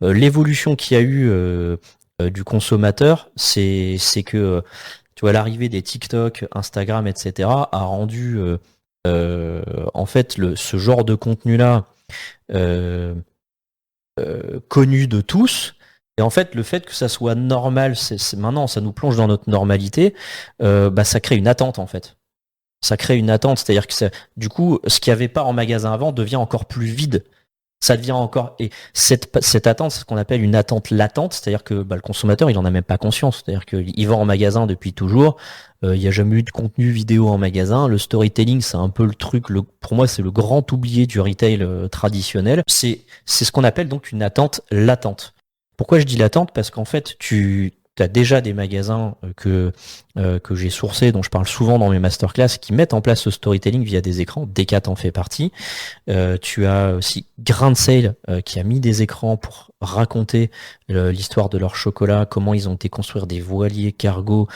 L'évolution qu'il y a eu du consommateur, c'est que tu vois l'arrivée des TikTok, Instagram, etc. a rendu en fait ce genre de contenu-là connu de tous. Et en fait, le fait que ça soit normal, maintenant, ça nous plonge dans notre normalité, ça crée une attente, en fait. Ça crée une attente, c'est-à-dire que du coup, ce qu'il n'y avait pas en magasin avant devient encore plus vide. ça devient encore, et cette attente, c'est ce qu'on appelle une attente latente, c'est-à-dire que le consommateur, il en a même pas conscience, c'est-à-dire qu'il va en magasin depuis toujours, il n'y a jamais eu de contenu vidéo en magasin, le storytelling, c'est un peu le truc, pour moi, c'est le grand oublié du retail traditionnel, c'est ce qu'on appelle donc une attente latente. Pourquoi je dis latente? Parce qu'en fait, tu as déjà des magasins que j'ai sourcés, dont je parle souvent dans mes masterclass, qui mettent en place ce storytelling via des écrans. Decat en fait partie. Tu as aussi Grain de Sale qui a mis des écrans pour raconter l'histoire de leur chocolat, comment ils ont été construire des voiliers cargo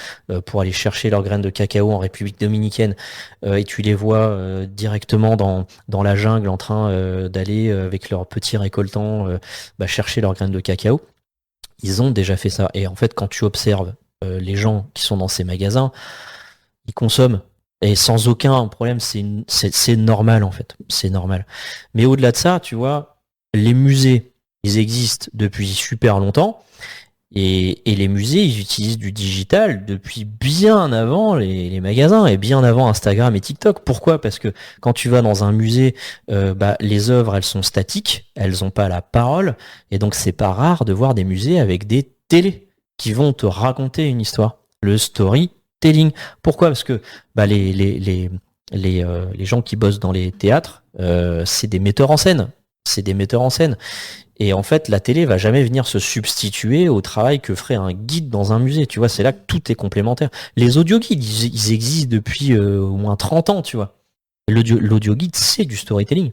pour aller chercher leurs graines de cacao en République dominicaine. Et tu les vois directement dans la jungle en train d'aller avec leurs petits récoltants chercher leurs graines de cacao. Ils ont déjà fait ça. Et en fait, quand tu observes les gens qui sont dans ces magasins, ils consomment. Et sans aucun problème, c'est normal en fait. C'est normal. Mais au-delà de ça, tu vois, les musées, ils existent depuis super longtemps. Et les musées, ils utilisent du digital depuis bien avant les magasins et bien avant Instagram et TikTok. Pourquoi? Parce que quand tu vas dans un musée, les œuvres, elles sont statiques, elles n'ont pas la parole, et donc c'est pas rare de voir des musées avec des télés qui vont te raconter une histoire. Le storytelling. Pourquoi? Parce que les gens qui bossent dans les théâtres, c'est des metteurs en scène. C'est des metteurs en scène. Et en fait, la télé va jamais venir se substituer au travail que ferait un guide dans un musée. Tu vois, c'est là que tout est complémentaire. Les audio-guides, ils existent depuis au moins 30 ans, tu vois. L'audio-guide, c'est du storytelling.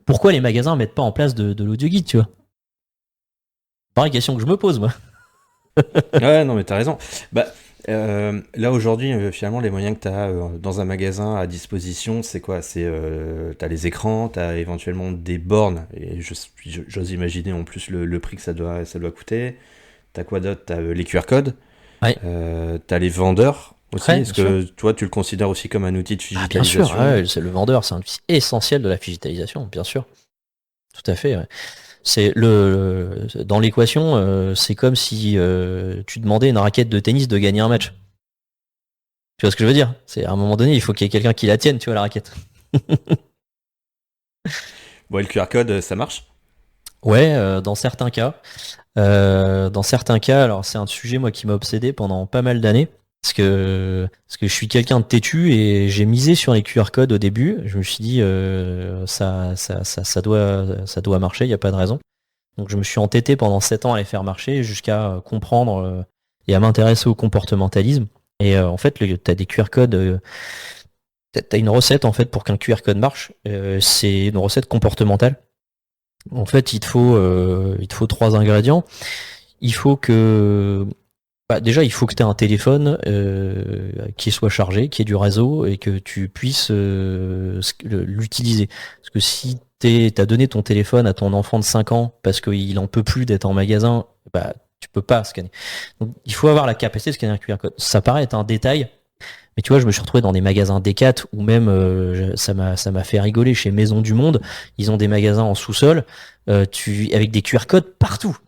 Pourquoi les magasins mettent pas en place de l'audio-guide, tu vois? Pareille question que je me pose, moi. Ouais, non, mais t'as raison. Là aujourd'hui, finalement, les moyens que tu as dans un magasin à disposition, c'est quoi? T'as les écrans, t'as éventuellement des bornes, et j'ose imaginer en plus le prix que ça doit coûter. T'as quoi d'autre? T'as les QR codes, Ouais. t'as les vendeurs aussi. Ouais, Est-ce que toi, tu le considères aussi comme un outil de bien digitalisation? sûr, ouais, c'est le vendeur, c'est un outil essentiel de la digitalisation, bien sûr. Tout à fait, ouais. C'est dans l'équation, c'est comme si tu demandais à une raquette de tennis de gagner un match. Tu vois ce que je veux dire? C'est à un moment donné, il faut qu'il y ait quelqu'un qui la tienne, tu vois, la raquette. Bon, et le QR code, ça marche? Ouais, dans certains cas. Alors c'est un sujet moi qui m'a obsédé pendant pas mal d'années. Parce que je suis quelqu'un de têtu et j'ai misé sur les QR codes au début. Je me suis dit ça doit marcher, il n'y a pas de raison. Donc je me suis entêté pendant 7 ans à les faire marcher jusqu'à comprendre et à m'intéresser au comportementalisme. Et en fait, t'as des QR codes, t'as une recette en fait pour qu'un QR code marche. C'est une recette comportementale. En fait, il te faut 3 ingrédients. Il faut que déjà, il faut que tu aies un téléphone qui soit chargé, qui ait du réseau et que tu puisses l'utiliser. Parce que si t'as donné ton téléphone à ton enfant de 5 ans parce qu'il en peut plus d'être en magasin, tu peux pas scanner. Donc, il faut avoir la capacité de scanner un QR code. Ça paraît être un détail, mais tu vois, je me suis retrouvé dans des magasins Decat ou même ça m'a fait rigoler chez Maison du Monde. Ils ont des magasins en sous-sol, avec des QR codes partout.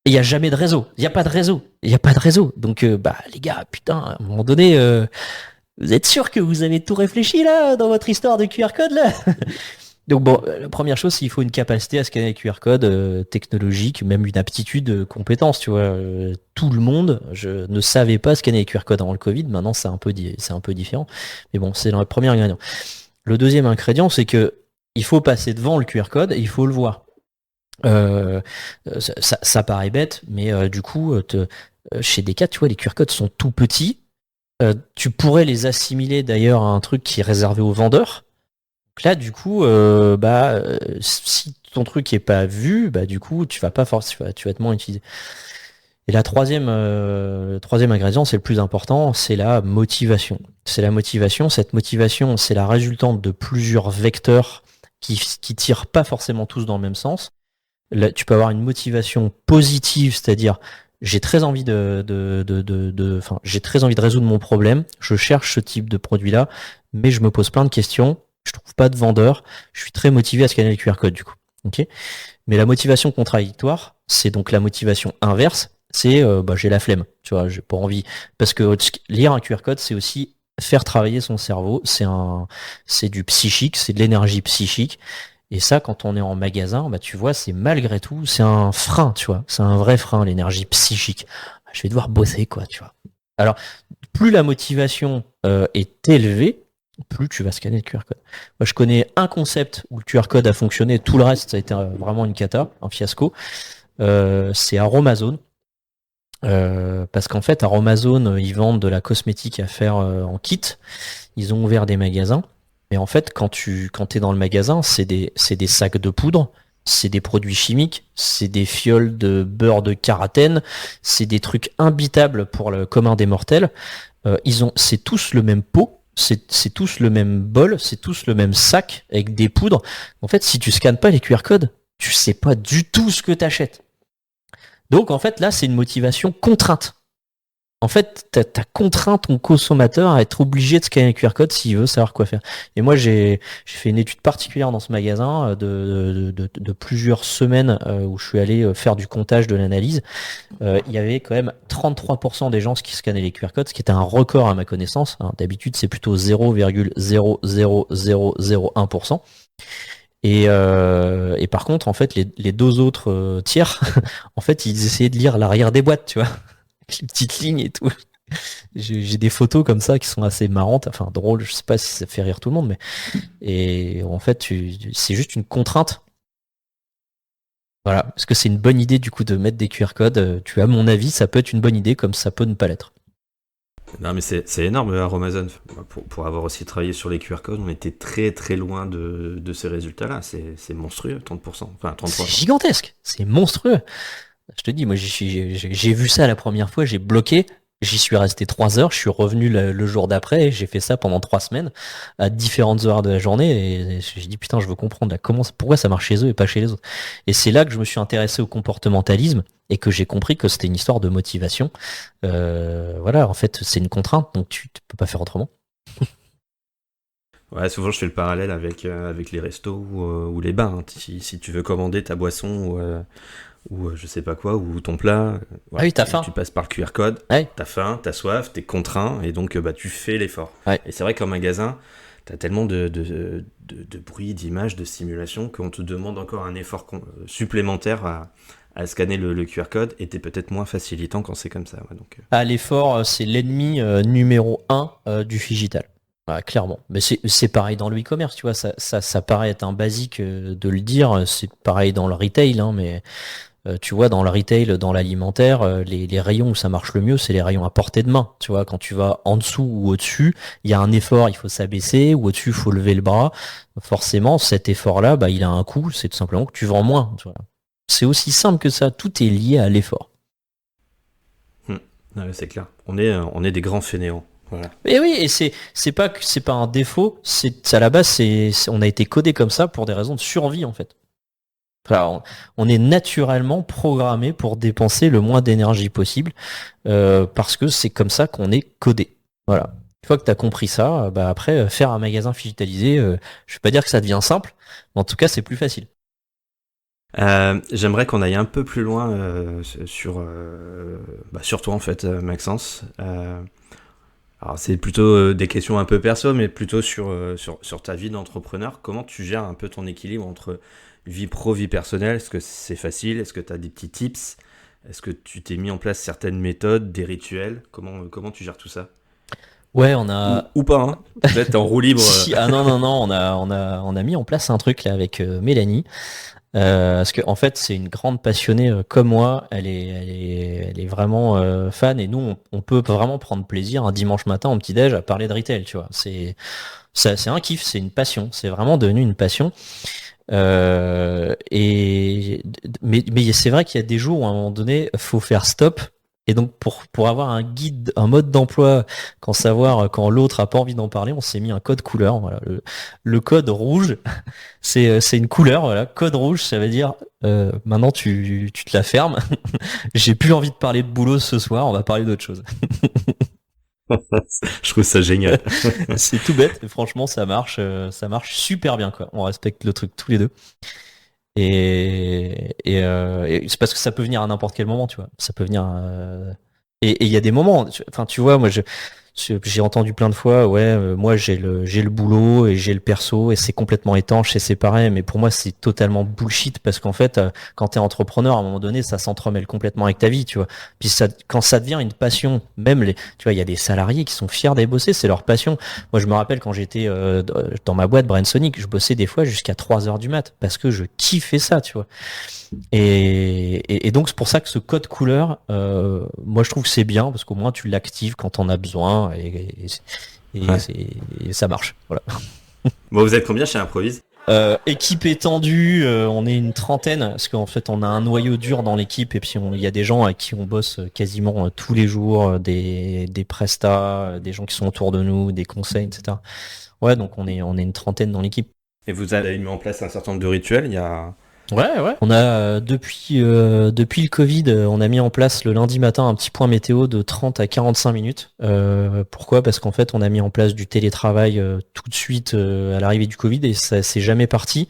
Il n'y a jamais de réseau. Il n'y a pas de réseau. Donc, les gars, putain, à un moment donné, vous êtes sûr que vous avez tout réfléchi, là, dans votre histoire de QR code, là? Donc, bon, la première chose, c'est qu'il faut une capacité à scanner les QR codes technologique, même une aptitude, compétence, tu vois. Tout le monde, je ne savais pas scanner les QR codes avant le Covid. Maintenant, c'est un peu différent. Mais bon, c'est le premier ingrédient. Le deuxième ingrédient, c'est que il faut passer devant le QR code et il faut le voir. Ça paraît bête, mais du coup, chez Decat, tu vois, les QR codes sont tout petits. Tu pourrais les assimiler d'ailleurs à un truc qui est réservé aux vendeurs. Donc là, du coup, si ton truc est pas vu, du coup, tu vas pas forcément, tu vas être moins utilisé. Et le troisième ingrédient, c'est le plus important, c'est la motivation. C'est la motivation. Cette motivation, c'est la résultante de plusieurs vecteurs qui tirent pas forcément tous dans le même sens. Là, tu peux avoir une motivation positive, c'est-à-dire j'ai très envie j'ai très envie de résoudre mon problème, je cherche ce type de produit-là, mais je me pose plein de questions, je trouve pas de vendeur, je suis très motivé à scanner le QR code du coup. Ok. Mais la motivation contradictoire, c'est donc la motivation inverse, c'est j'ai la flemme, tu vois, j'ai pas envie. Parce que lire un QR code, c'est aussi faire travailler son cerveau, c'est du psychique, c'est de l'énergie psychique. Et ça, quand on est en magasin, bah tu vois, c'est malgré tout, c'est un frein, tu vois, c'est un vrai frein, l'énergie psychique. Je vais devoir bosser, quoi, tu vois. Alors, plus la motivation est élevée, plus tu vas scanner le QR code. Moi, je connais un concept où le QR code a fonctionné, tout le reste, ça a été vraiment une cata, un fiasco. C'est Aromazone. Parce qu'en fait, Aromazone, ils vendent de la cosmétique à faire en kit. Ils ont ouvert des magasins. Mais en fait, quand t'es dans le magasin, c'est des sacs de poudre, c'est des produits chimiques, c'est des fioles de beurre de carotène, c'est des trucs imbitables pour le commun des mortels. C'est tous le même pot, c'est tous le même bol, c'est tous le même sac avec des poudres. En fait, si tu scannes pas les QR codes, tu sais pas du tout ce que t'achètes. Donc en fait, là, c'est une motivation contrainte. En fait, t'as contraint ton consommateur à être obligé de scanner le QR code s'il veut savoir quoi faire. Et moi, j'ai fait une étude particulière dans ce magasin de plusieurs semaines où je suis allé faire du comptage, de l'analyse. Il y avait quand même 33% des gens qui scannaient les QR codes, ce qui était un record à ma connaissance. Hein. D'habitude, c'est plutôt 0,00001%. Et par contre, en fait, les deux autres tiers, en fait, ils essayaient de lire l'arrière des boîtes, tu vois, avec les petites lignes et tout. J'ai des photos comme ça qui sont assez marrantes, enfin drôles. Je sais pas si ça fait rire tout le monde, mais et en fait, c'est juste une contrainte. Voilà. Est-ce que c'est une bonne idée du coup de mettre des QR codes? Tu as mon avis, ça peut être une bonne idée, comme ça peut ne pas l'être. Non, mais c'est énorme, Amazon. Pour avoir aussi travaillé sur les QR codes, on était très très loin de ces résultats-là. C'est monstrueux, 30%. Enfin, C'est 33%. gigantesque, c'est monstrueux. Je te dis, moi j'ai vu ça la première fois, j'ai bloqué, j'y suis resté 3 heures, je suis revenu le jour d'après, et j'ai fait ça pendant 3 semaines, à différentes heures de la journée, et j'ai dit putain, je veux comprendre là, pourquoi ça marche chez eux et pas chez les autres. Et c'est là que je me suis intéressé au comportementalisme, et que j'ai compris que c'était une histoire de motivation. Voilà, en fait, c'est une contrainte, donc tu peux pas faire autrement. Ouais, souvent je fais le parallèle avec les restos ou les bars. Hein. Si tu veux commander ta boisson ou je sais pas quoi, ou ton plat, Ah ouais, oui, t'as faim. tu passes par le QR code, Ouais, t'as faim, t'as soif, t'es contraint, et donc bah, tu fais l'effort. ouais. Et c'est vrai qu'en magasin, t'as tellement de bruit, d'images, de stimulation qu'on te demande encore un effort supplémentaire à scanner le QR code, et t'es peut-être moins facilitant quand c'est comme ça. Ouais, donc, Ah, l'effort, c'est l'ennemi numéro 1 du digital. Ah, clairement. Mais c'est pareil dans le e-commerce, tu vois, ça paraît être un basique de le dire, c'est pareil dans le retail, hein, mais tu vois, dans le retail, dans l'alimentaire, les rayons où ça marche le mieux, c'est les rayons à portée de main. Tu vois, quand tu vas en dessous ou au-dessus, il y a un effort, il faut s'abaisser, ou au-dessus, il faut lever le bras. Forcément, cet effort-là, bah, il a un coût, c'est tout simplement que tu vends moins. Tu vois. C'est aussi simple que ça, tout est lié à l'effort. ouais, c'est clair. On est des grands fainéants. Voilà. Et oui, et c'est pas un défaut, à la base on a été codé comme ça pour des raisons de survie en fait. Enfin, on est naturellement programmé pour dépenser le moins d'énergie possible parce que c'est comme ça qu'on est codé. Voilà. Une fois que tu as compris ça, bah après faire un magasin digitalisé, je vais pas dire que ça devient simple, mais en tout cas c'est plus facile. J'aimerais qu'on aille un peu plus loin sur toi en fait, Maxence. Alors c'est plutôt des questions un peu perso, mais plutôt sur ta vie d'entrepreneur. Comment tu gères un peu ton équilibre entre vie pro, vie personnelle? Est-ce que c'est facile? Est-ce que tu as des petits tips? Est-ce que tu t'es mis en place certaines méthodes, des rituels? Comment tu gères tout ça? Ouais, on a Ou pas, hein? Peut-être t'es en roue libre. ah non, on a mis en place un truc là avec Mélanie. Parce que en fait c'est une grande passionnée comme moi, elle est vraiment fan et nous on peut vraiment prendre plaisir un dimanche matin au petit-déj à parler de retail, tu vois. C'est un kiff, c'est une passion, c'est vraiment devenu une passion. Mais c'est vrai qu'il y a des jours où à un moment donné faut faire stop. Et donc pour avoir un guide, un mode d'emploi, quand l'autre a pas envie d'en parler, on s'est mis un code couleur. Voilà, le code rouge, c'est une couleur. Voilà, code rouge, ça veut dire maintenant tu te la fermes. J'ai plus envie de parler de boulot ce soir. On va parler d'autre chose. Je trouve ça génial. C'est tout bête. Et franchement, ça marche super bien quoi. On respecte le truc tous les deux. Et c'est parce que ça peut venir à n'importe quel moment, tu vois. Ça peut venir. Et il y a des moments. Enfin, tu vois, moi, J'ai entendu plein de fois, moi j'ai le boulot et j'ai le perso et c'est complètement étanche et c'est pareil. Mais pour moi, c'est totalement bullshit parce qu'en fait, quand t'es entrepreneur, à un moment donné, ça s'entremêle complètement avec ta vie, tu vois. Puis quand ça devient une passion, même tu vois, il y a des salariés qui sont fiers d'aller bosser, c'est leur passion. Moi, je me rappelle quand j'étais dans ma boîte Brainsonic, je bossais des fois jusqu'à 3 heures du mat parce que je kiffais ça, tu vois. Et donc c'est pour ça que ce code couleur, moi je trouve que c'est bien parce qu'au moins tu l'actives quand on a besoin et ça marche. Voilà. Bon, vous êtes combien chez Improvise? Équipe étendue, on est une trentaine parce qu'en fait on a un noyau dur dans l'équipe et puis il y a des gens avec qui on bosse quasiment tous les jours, des prestats, des gens qui sont autour de nous, des conseils, etc. Ouais, donc on est une trentaine dans l'équipe. Et vous avez mis en place un certain nombre de rituels, il y a... Ouais. On a depuis le Covid, on a mis en place le lundi matin un petit point météo de 30 à 45 minutes. Pourquoi ? Parce qu'en fait, on a mis en place du télétravail tout de suite à l'arrivée du Covid et ça c'est jamais parti.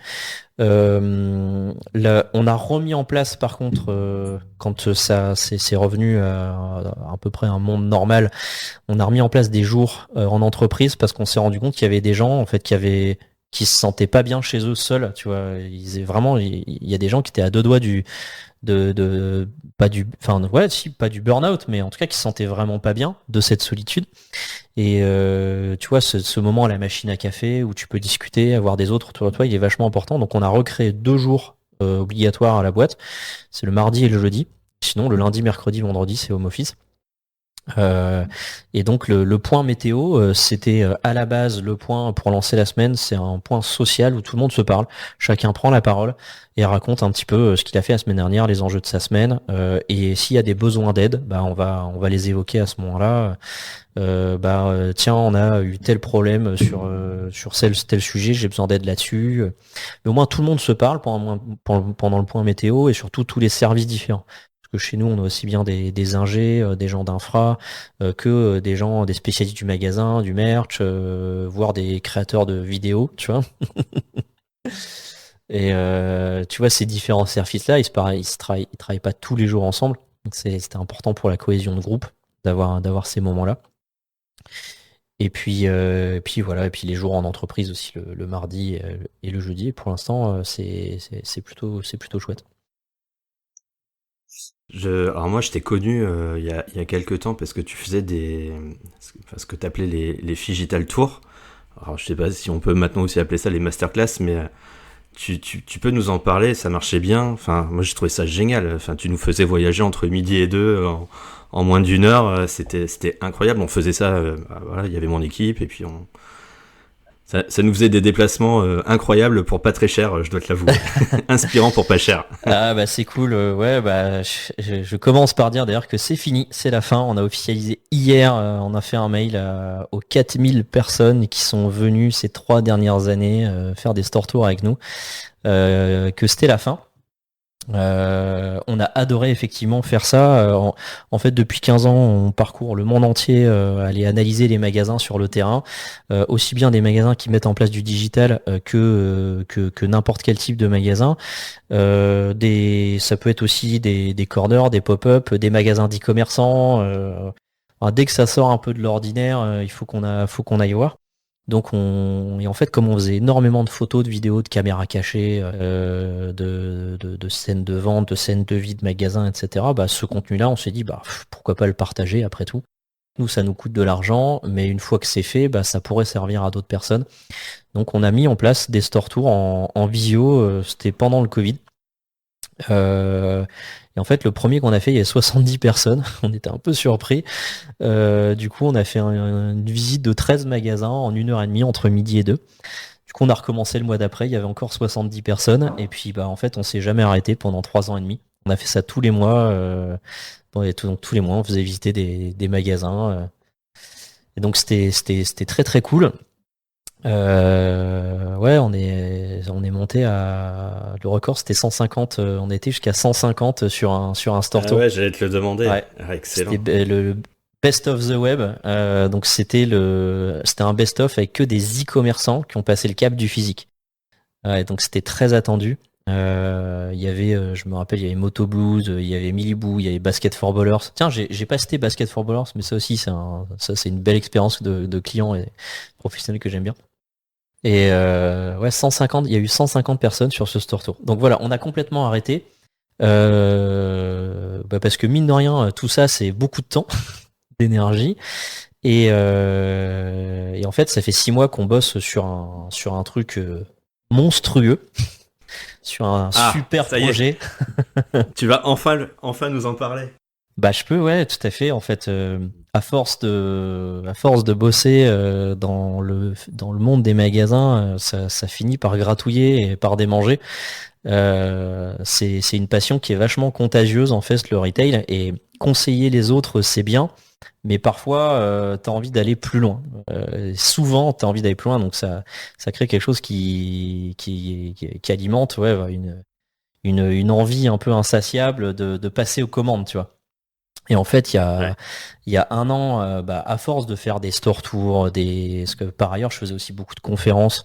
On a remis en place par contre quand ça c'est revenu à peu près un monde normal, on a remis en place des jours en entreprise parce qu'on s'est rendu compte qu'il y avait des gens en fait qui se sentaient pas bien chez eux seuls, tu vois. Il y a des gens qui étaient à deux doigts pas du burn-out, mais en tout cas qui se sentaient vraiment pas bien de cette solitude. Et tu vois, ce moment à la machine à café où tu peux discuter, avoir des autres autour de toi, il est vachement important. Donc on a recréé 2 jours obligatoires à la boîte. C'est le mardi et le jeudi. Sinon, le lundi, mercredi, vendredi, c'est home office. Et donc le point météo, c'était à la base le point pour lancer la semaine, c'est un point social où tout le monde se parle, chacun prend la parole et raconte un petit peu ce qu'il a fait la semaine dernière, les enjeux de sa semaine, et s'il y a des besoins d'aide, bah on va les évoquer à ce moment-là. Tiens, on a eu tel problème sur tel sujet, j'ai besoin d'aide là-dessus. Mais au moins tout le monde se parle pendant le point météo et surtout tous les services différents. Que chez nous, on a aussi bien des ingés, des gens d'infra, que des spécialistes du magasin, du merch, voire des créateurs de vidéos, tu vois. Et tu vois, ces différents services-là, ils travaillent pas tous les jours ensemble. Donc c'était important pour la cohésion de groupe d'avoir ces moments-là. Et puis voilà, et puis les jours en entreprise aussi, le mardi et le jeudi. Et pour l'instant, c'est plutôt chouette. Alors moi, je t'ai connu il y a quelques temps parce que tu faisais ce que tu appelais les Figital Tours. Alors je sais pas si on peut maintenant aussi appeler ça les masterclass, mais tu peux nous en parler, ça marchait bien. Enfin, moi j'ai trouvé ça génial. Enfin, tu nous faisais voyager entre midi et 2 en moins d'une heure. C'était incroyable. On faisait ça, voilà, il y avait mon équipe et puis ça nous faisait des déplacements incroyables pour pas très cher, je dois te l'avouer. Inspirant pour pas cher. Ah bah c'est cool, je commence par dire d'ailleurs que c'est fini, c'est la fin, on a officialisé hier, on a fait un mail aux 4000 personnes qui sont venues ces 3 dernières années faire des store tours avec nous, que c'était la fin. On a adoré effectivement faire ça. En fait, depuis 15 ans, on parcourt le monde entier, aller analyser les magasins sur le terrain, aussi bien des magasins qui mettent en place du digital que n'importe quel type de magasin. Ça peut être aussi des corners, des pop-up, des magasins d'e-commerçants. Dès que ça sort un peu de l'ordinaire, il faut qu'on aille voir. Donc et en fait, comme on faisait énormément de photos, de vidéos, de caméras cachées, de scènes de vente, de scènes de vie de magasins, etc. Ce contenu-là, on s'est dit pourquoi pas le partager après tout. Nous, ça nous coûte de l'argent, mais une fois que c'est fait, ça pourrait servir à d'autres personnes. Donc on a mis en place des store tours en visio, c'était pendant le Covid. Et en fait, le premier qu'on a fait, il y avait 70 personnes. On était un peu surpris. Du coup, on a fait une visite de 13 magasins en 1h30 entre midi et 2. Du coup, on a recommencé le mois d'après. Il y avait encore 70 personnes. Et puis, en fait, on s'est jamais arrêté pendant 3 ans et demi. On a fait ça tous les mois. Donc, tous les mois, on faisait visiter des magasins. Et donc, c'était très, très cool. On est monté à le record, c'était 150, on était jusqu'à 150 sur un store tour. Ouais, j'allais te le demander. Ouais. Excellent. C'était le best of the web. Donc c'était un best of avec que des e-commerçants qui ont passé le cap du physique. Ouais, donc c'était très attendu. Il y avait, je me rappelle, il y avait Moto Blues, il y avait Miliboo, il y avait Basket for Ballers. Tiens, j'ai pas cité Basket for Ballers, mais ça aussi, c'est une belle expérience de client et professionnel que j'aime bien. Et ouais, 150, il y a eu 150 personnes sur ce store tour. Donc voilà, on a complètement arrêté. Parce que mine de rien, tout ça, c'est beaucoup de temps, d'énergie. Et en fait, ça fait 6 mois qu'on bosse sur un truc monstrueux, sur un Ah, super ça y est, projet. tu vas enfin nous en parler. Bah, je peux, ouais, tout à fait. En fait, à force de bosser dans le monde des magasins, ça finit par gratouiller et par démanger. C'est une passion qui est vachement contagieuse en fait, le retail. Et conseiller les autres, c'est bien, mais parfois, t'as envie d'aller plus loin. Souvent, t'as envie d'aller plus loin, donc ça crée quelque chose qui alimente, ouais, une envie un peu insatiable de passer aux commandes, tu vois. Et en fait, Ouais. il y a un an, à force de faire des store tours, parce que par ailleurs, je faisais aussi beaucoup de conférences.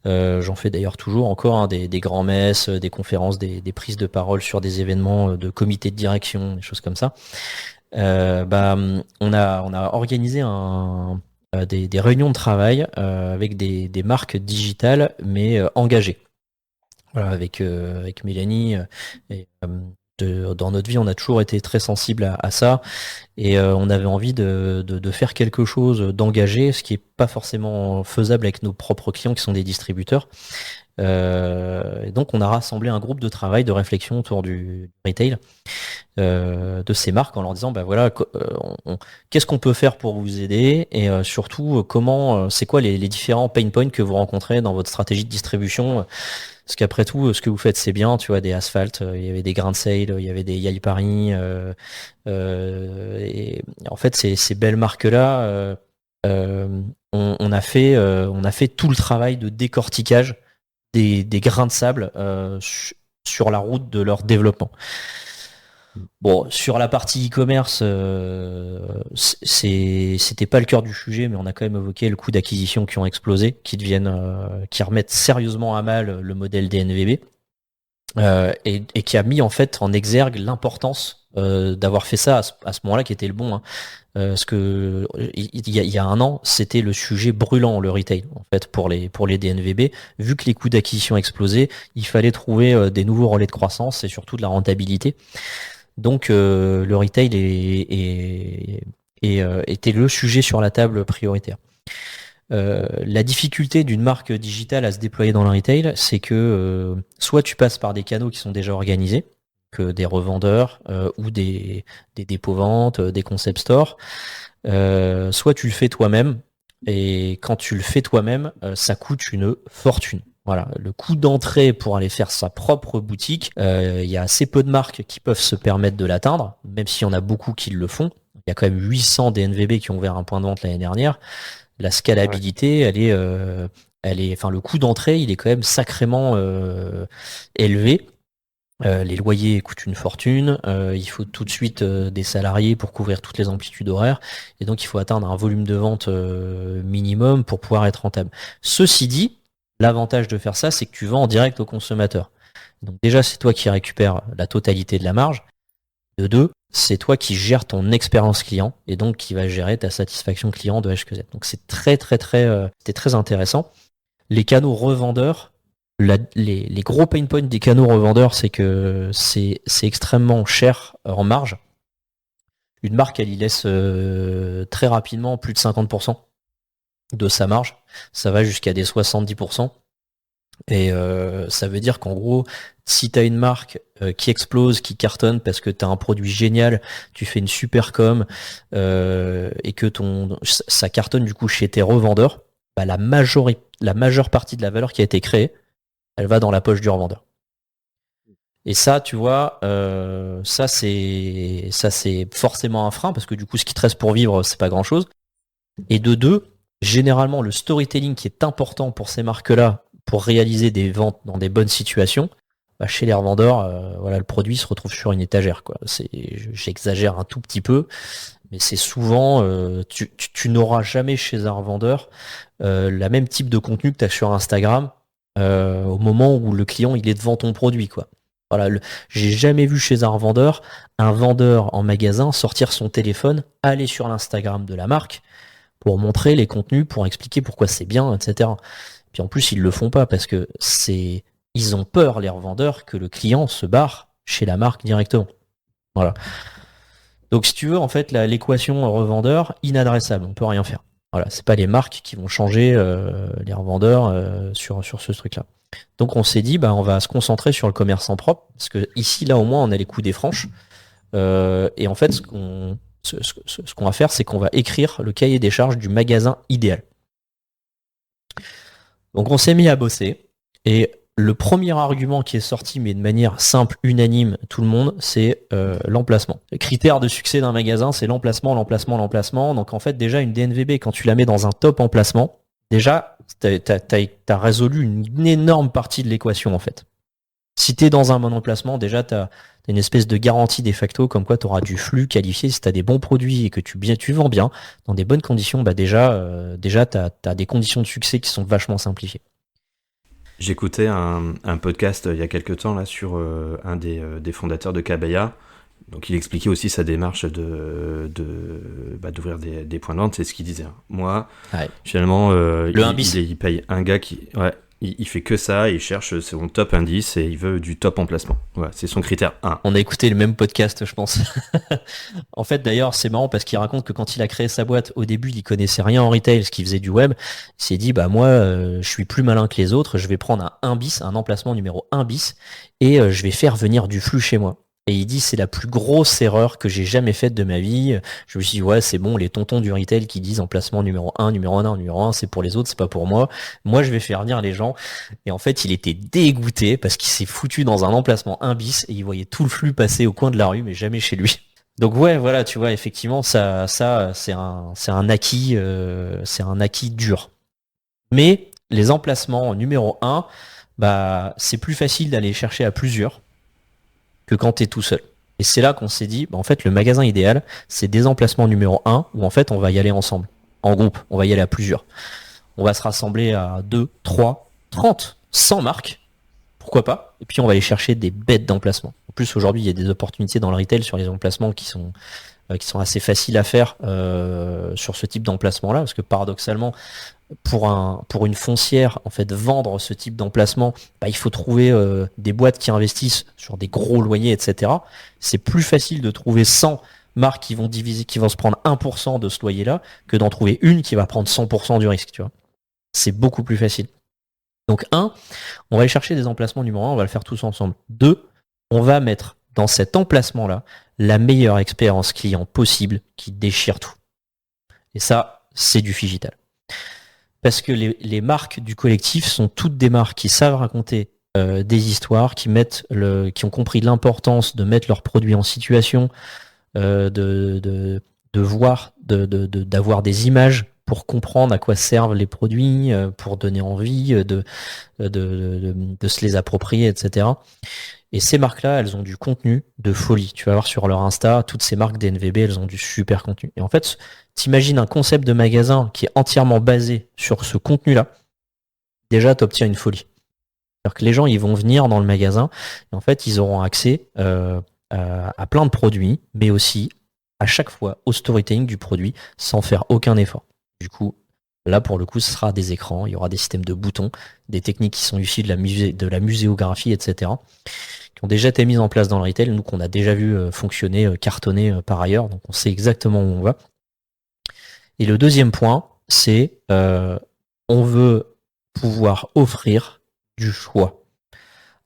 J'en fais d'ailleurs toujours encore, hein, des grands messes, des conférences, des prises de parole sur des événements de comité de direction, des choses comme ça. On a organisé des réunions de travail avec des marques digitales, mais engagées. Voilà, avec Mélanie. Dans notre vie, on a toujours été très sensible à ça. Et on avait envie de faire quelque chose d'engagé, ce qui est pas forcément faisable avec nos propres clients qui sont des distributeurs. Et donc on a rassemblé un groupe de travail, de réflexion autour du retail, de ces marques en leur disant bah voilà, qu'est-ce qu'on peut faire pour vous aider et surtout comment, c'est quoi les différents pain points que vous rencontrez dans votre stratégie de distribution. Parce qu'après tout, ce que vous faites, c'est bien, tu vois, des asphaltes, il y avait des grains de sale, il y avait des Yai Paris, et en fait, ces belles marques-là, on a fait tout le travail de décortiquage des grains de sable sur la route de leur développement. Bon, sur la partie e-commerce, c'était pas le cœur du sujet, mais on a quand même évoqué le coût d'acquisition qui ont explosé, qui remettent sérieusement à mal le modèle des NVB, et qui a mis en fait en exergue l'importance d'avoir fait ça à ce moment-là, qui était le bon. Hein. Parce que il y a un an, c'était le sujet brûlant, le retail, en fait, pour les DNVB. Vu que les coûts d'acquisition explosaient, il fallait trouver des nouveaux relais de croissance et surtout de la rentabilité. Donc le retail était le sujet sur la table prioritaire. La difficulté d'une marque digitale à se déployer dans le retail, c'est que soit tu passes par des canaux qui sont déjà organisés, que des revendeurs ou des dépôts-ventes, des concept stores, soit tu le fais toi-même, et quand tu le fais toi-même, ça coûte une fortune. Voilà, le coût d'entrée pour aller faire sa propre boutique, il y a assez peu de marques qui peuvent se permettre de l'atteindre, même s'il y en a beaucoup qui le font. Il y a quand même 800 DNVB qui ont ouvert un point de vente l'année dernière. La Ouais. scalabilité, enfin le coût d'entrée, il est quand même sacrément élevé. Les loyers coûtent une fortune, il faut tout de suite des salariés pour couvrir toutes les amplitudes horaires, et donc il faut atteindre un volume de vente minimum pour pouvoir être rentable. Ceci dit, l'avantage de faire ça, c'est que tu vends en direct au consommateur. Donc déjà, c'est toi qui récupères la totalité de la marge. De deux, c'est toi qui gères ton expérience client et donc qui va gérer ta satisfaction client de H que Z. Donc c'est très très très, c'était très intéressant. Les canaux revendeurs, les gros pain points des canaux revendeurs, c'est que c'est extrêmement cher en marge. Une marque, elle y laisse très rapidement plus de 50% de sa marge. Ça va jusqu'à des 70%. Et ça veut dire qu'en gros, si tu as une marque qui explose, qui cartonne parce que tu as un produit génial, tu fais une super com, et que ça cartonne du coup chez tes revendeurs, bah, la majeure partie de la valeur qui a été créée, elle va dans la poche du revendeur. Et ça, tu vois, ça c'est forcément un frein parce que du coup, ce qui te reste pour vivre, c'est pas grand-chose. Et de deux, généralement, le storytelling qui est important pour ces marques-là pour réaliser des ventes dans des bonnes situations, bah, chez les revendeurs, voilà, le produit se retrouve sur une étagère, quoi. J'exagère un tout petit peu, mais c'est souvent, tu n'auras jamais chez un revendeur la même type de contenu que tu as sur Instagram au moment où le client il est devant ton produit, quoi. Voilà, j'ai jamais vu chez un vendeur en magasin sortir son téléphone, aller sur l'Instagram de la marque pour montrer les contenus, pour expliquer pourquoi c'est bien, etc. Puis en plus, ils le font pas parce que ils ont peur, les revendeurs, que le client se barre chez la marque directement. Voilà. Donc si tu veux, en fait, l'équation revendeur, inadressable, on peut rien faire. Voilà, c'est pas les marques qui vont changer les revendeurs sur ce truc-là. Donc on s'est dit, bah, on va se concentrer sur le commerçant propre, parce que ici, là, au moins, on a les coups des franches. Et en fait, ce qu'on va faire, c'est qu'on va écrire le cahier des charges du magasin idéal. Donc on s'est mis à bosser, et le premier argument qui est sorti, mais de manière simple, unanime, tout le monde, c'est l'emplacement. Le critère de succès d'un magasin, c'est l'emplacement. Donc en fait, déjà, une DNVB, quand tu la mets dans un top emplacement, déjà, t'as résolu une énorme partie de l'équation, en fait. Si t'es dans un bon emplacement, déjà, t'as une espèce de garantie de facto, comme quoi t'auras du flux qualifié. Si t'as des bons produits et que tu vends bien, dans des bonnes conditions, bah déjà t'as des conditions de succès qui sont vachement simplifiées. J'écoutais un podcast il y a quelques temps là sur un des fondateurs de Kabaya. Donc il expliquait aussi sa démarche d'ouvrir des points de vente. C'est ce qu'il disait. Moi, finalement, il paye un gars qui... Ouais, il fait que ça, il cherche son top indice et il veut du top emplacement. Voilà, c'est son critère 1. On a écouté le même podcast, je pense. En fait, d'ailleurs, c'est marrant parce qu'il raconte que quand il a créé sa boîte, au début, il connaissait rien en retail, ce qu'il faisait du web. Il s'est dit, bah moi, je suis plus malin que les autres, je vais prendre un 1 bis, un emplacement numéro 1 bis, et je vais faire venir du flux chez moi. Et il dit, c'est la plus grosse erreur que j'ai jamais faite de ma vie. Je me suis dit, ouais, c'est bon, les tontons du retail qui disent emplacement numéro 1, numéro 1, c'est pour les autres, c'est pas pour moi. Moi, je vais faire venir les gens. Et en fait, il était dégoûté parce qu'il s'est foutu dans un emplacement 1 bis et il voyait tout le flux passer au coin de la rue, mais jamais chez lui. Donc ouais, voilà, tu vois, effectivement, ça, c'est un acquis dur. Mais les emplacements numéro 1, bah, c'est plus facile d'aller chercher à plusieurs que quand tu es tout seul. Et c'est là qu'on s'est dit, bah, en fait, le magasin idéal, c'est des emplacements numéro 1 où en fait, on va y aller ensemble, en groupe, on va y aller à plusieurs. On va se rassembler à 2, 3, 30, 100 marques, pourquoi pas, et puis on va aller chercher des bêtes d'emplacements. En plus, aujourd'hui, il y a des opportunités dans le retail sur les emplacements qui sont assez faciles à faire sur ce type d'emplacement-là, parce que paradoxalement, pour une foncière, en fait, vendre ce type d'emplacement, bah, il faut trouver des boîtes qui investissent sur des gros loyers, etc. C'est plus facile de trouver 100 marques qui vont se prendre 1% de ce loyer-là, que d'en trouver une qui va prendre 100% du risque, tu vois. C'est beaucoup plus facile. Donc, on va aller chercher des emplacements numéro 1, on va le faire tous ensemble. 2, on va mettre dans cet emplacement-là la meilleure expérience client possible qui déchire tout. Et ça, c'est du Phygital. Parce que les marques du collectif sont toutes des marques qui savent raconter des histoires, qui ont compris l'importance de mettre leurs produits en situation, de voir, d'avoir des images pour comprendre à quoi servent les produits, pour donner envie de se les approprier, etc. Et ces marques-là, elles ont du contenu de folie. Tu vas voir sur leur Insta, toutes ces marques DNVB, elles ont du super contenu. Et en fait, t'imagines un concept de magasin qui est entièrement basé sur ce contenu-là, déjà, t'obtiens une folie. C'est-à-dire que les gens, ils vont venir dans le magasin, et en fait, ils auront accès à plein de produits, mais aussi, à chaque fois, au storytelling du produit, sans faire aucun effort. Du coup, là, pour le coup, ce sera des écrans, il y aura des systèmes de boutons, des techniques qui sont issues de la muséographie, etc., qui ont déjà été mises en place dans le retail, nous qu'on a déjà vu fonctionner, cartonner par ailleurs, donc on sait exactement où on va. Et le deuxième point, c'est on veut pouvoir offrir du choix.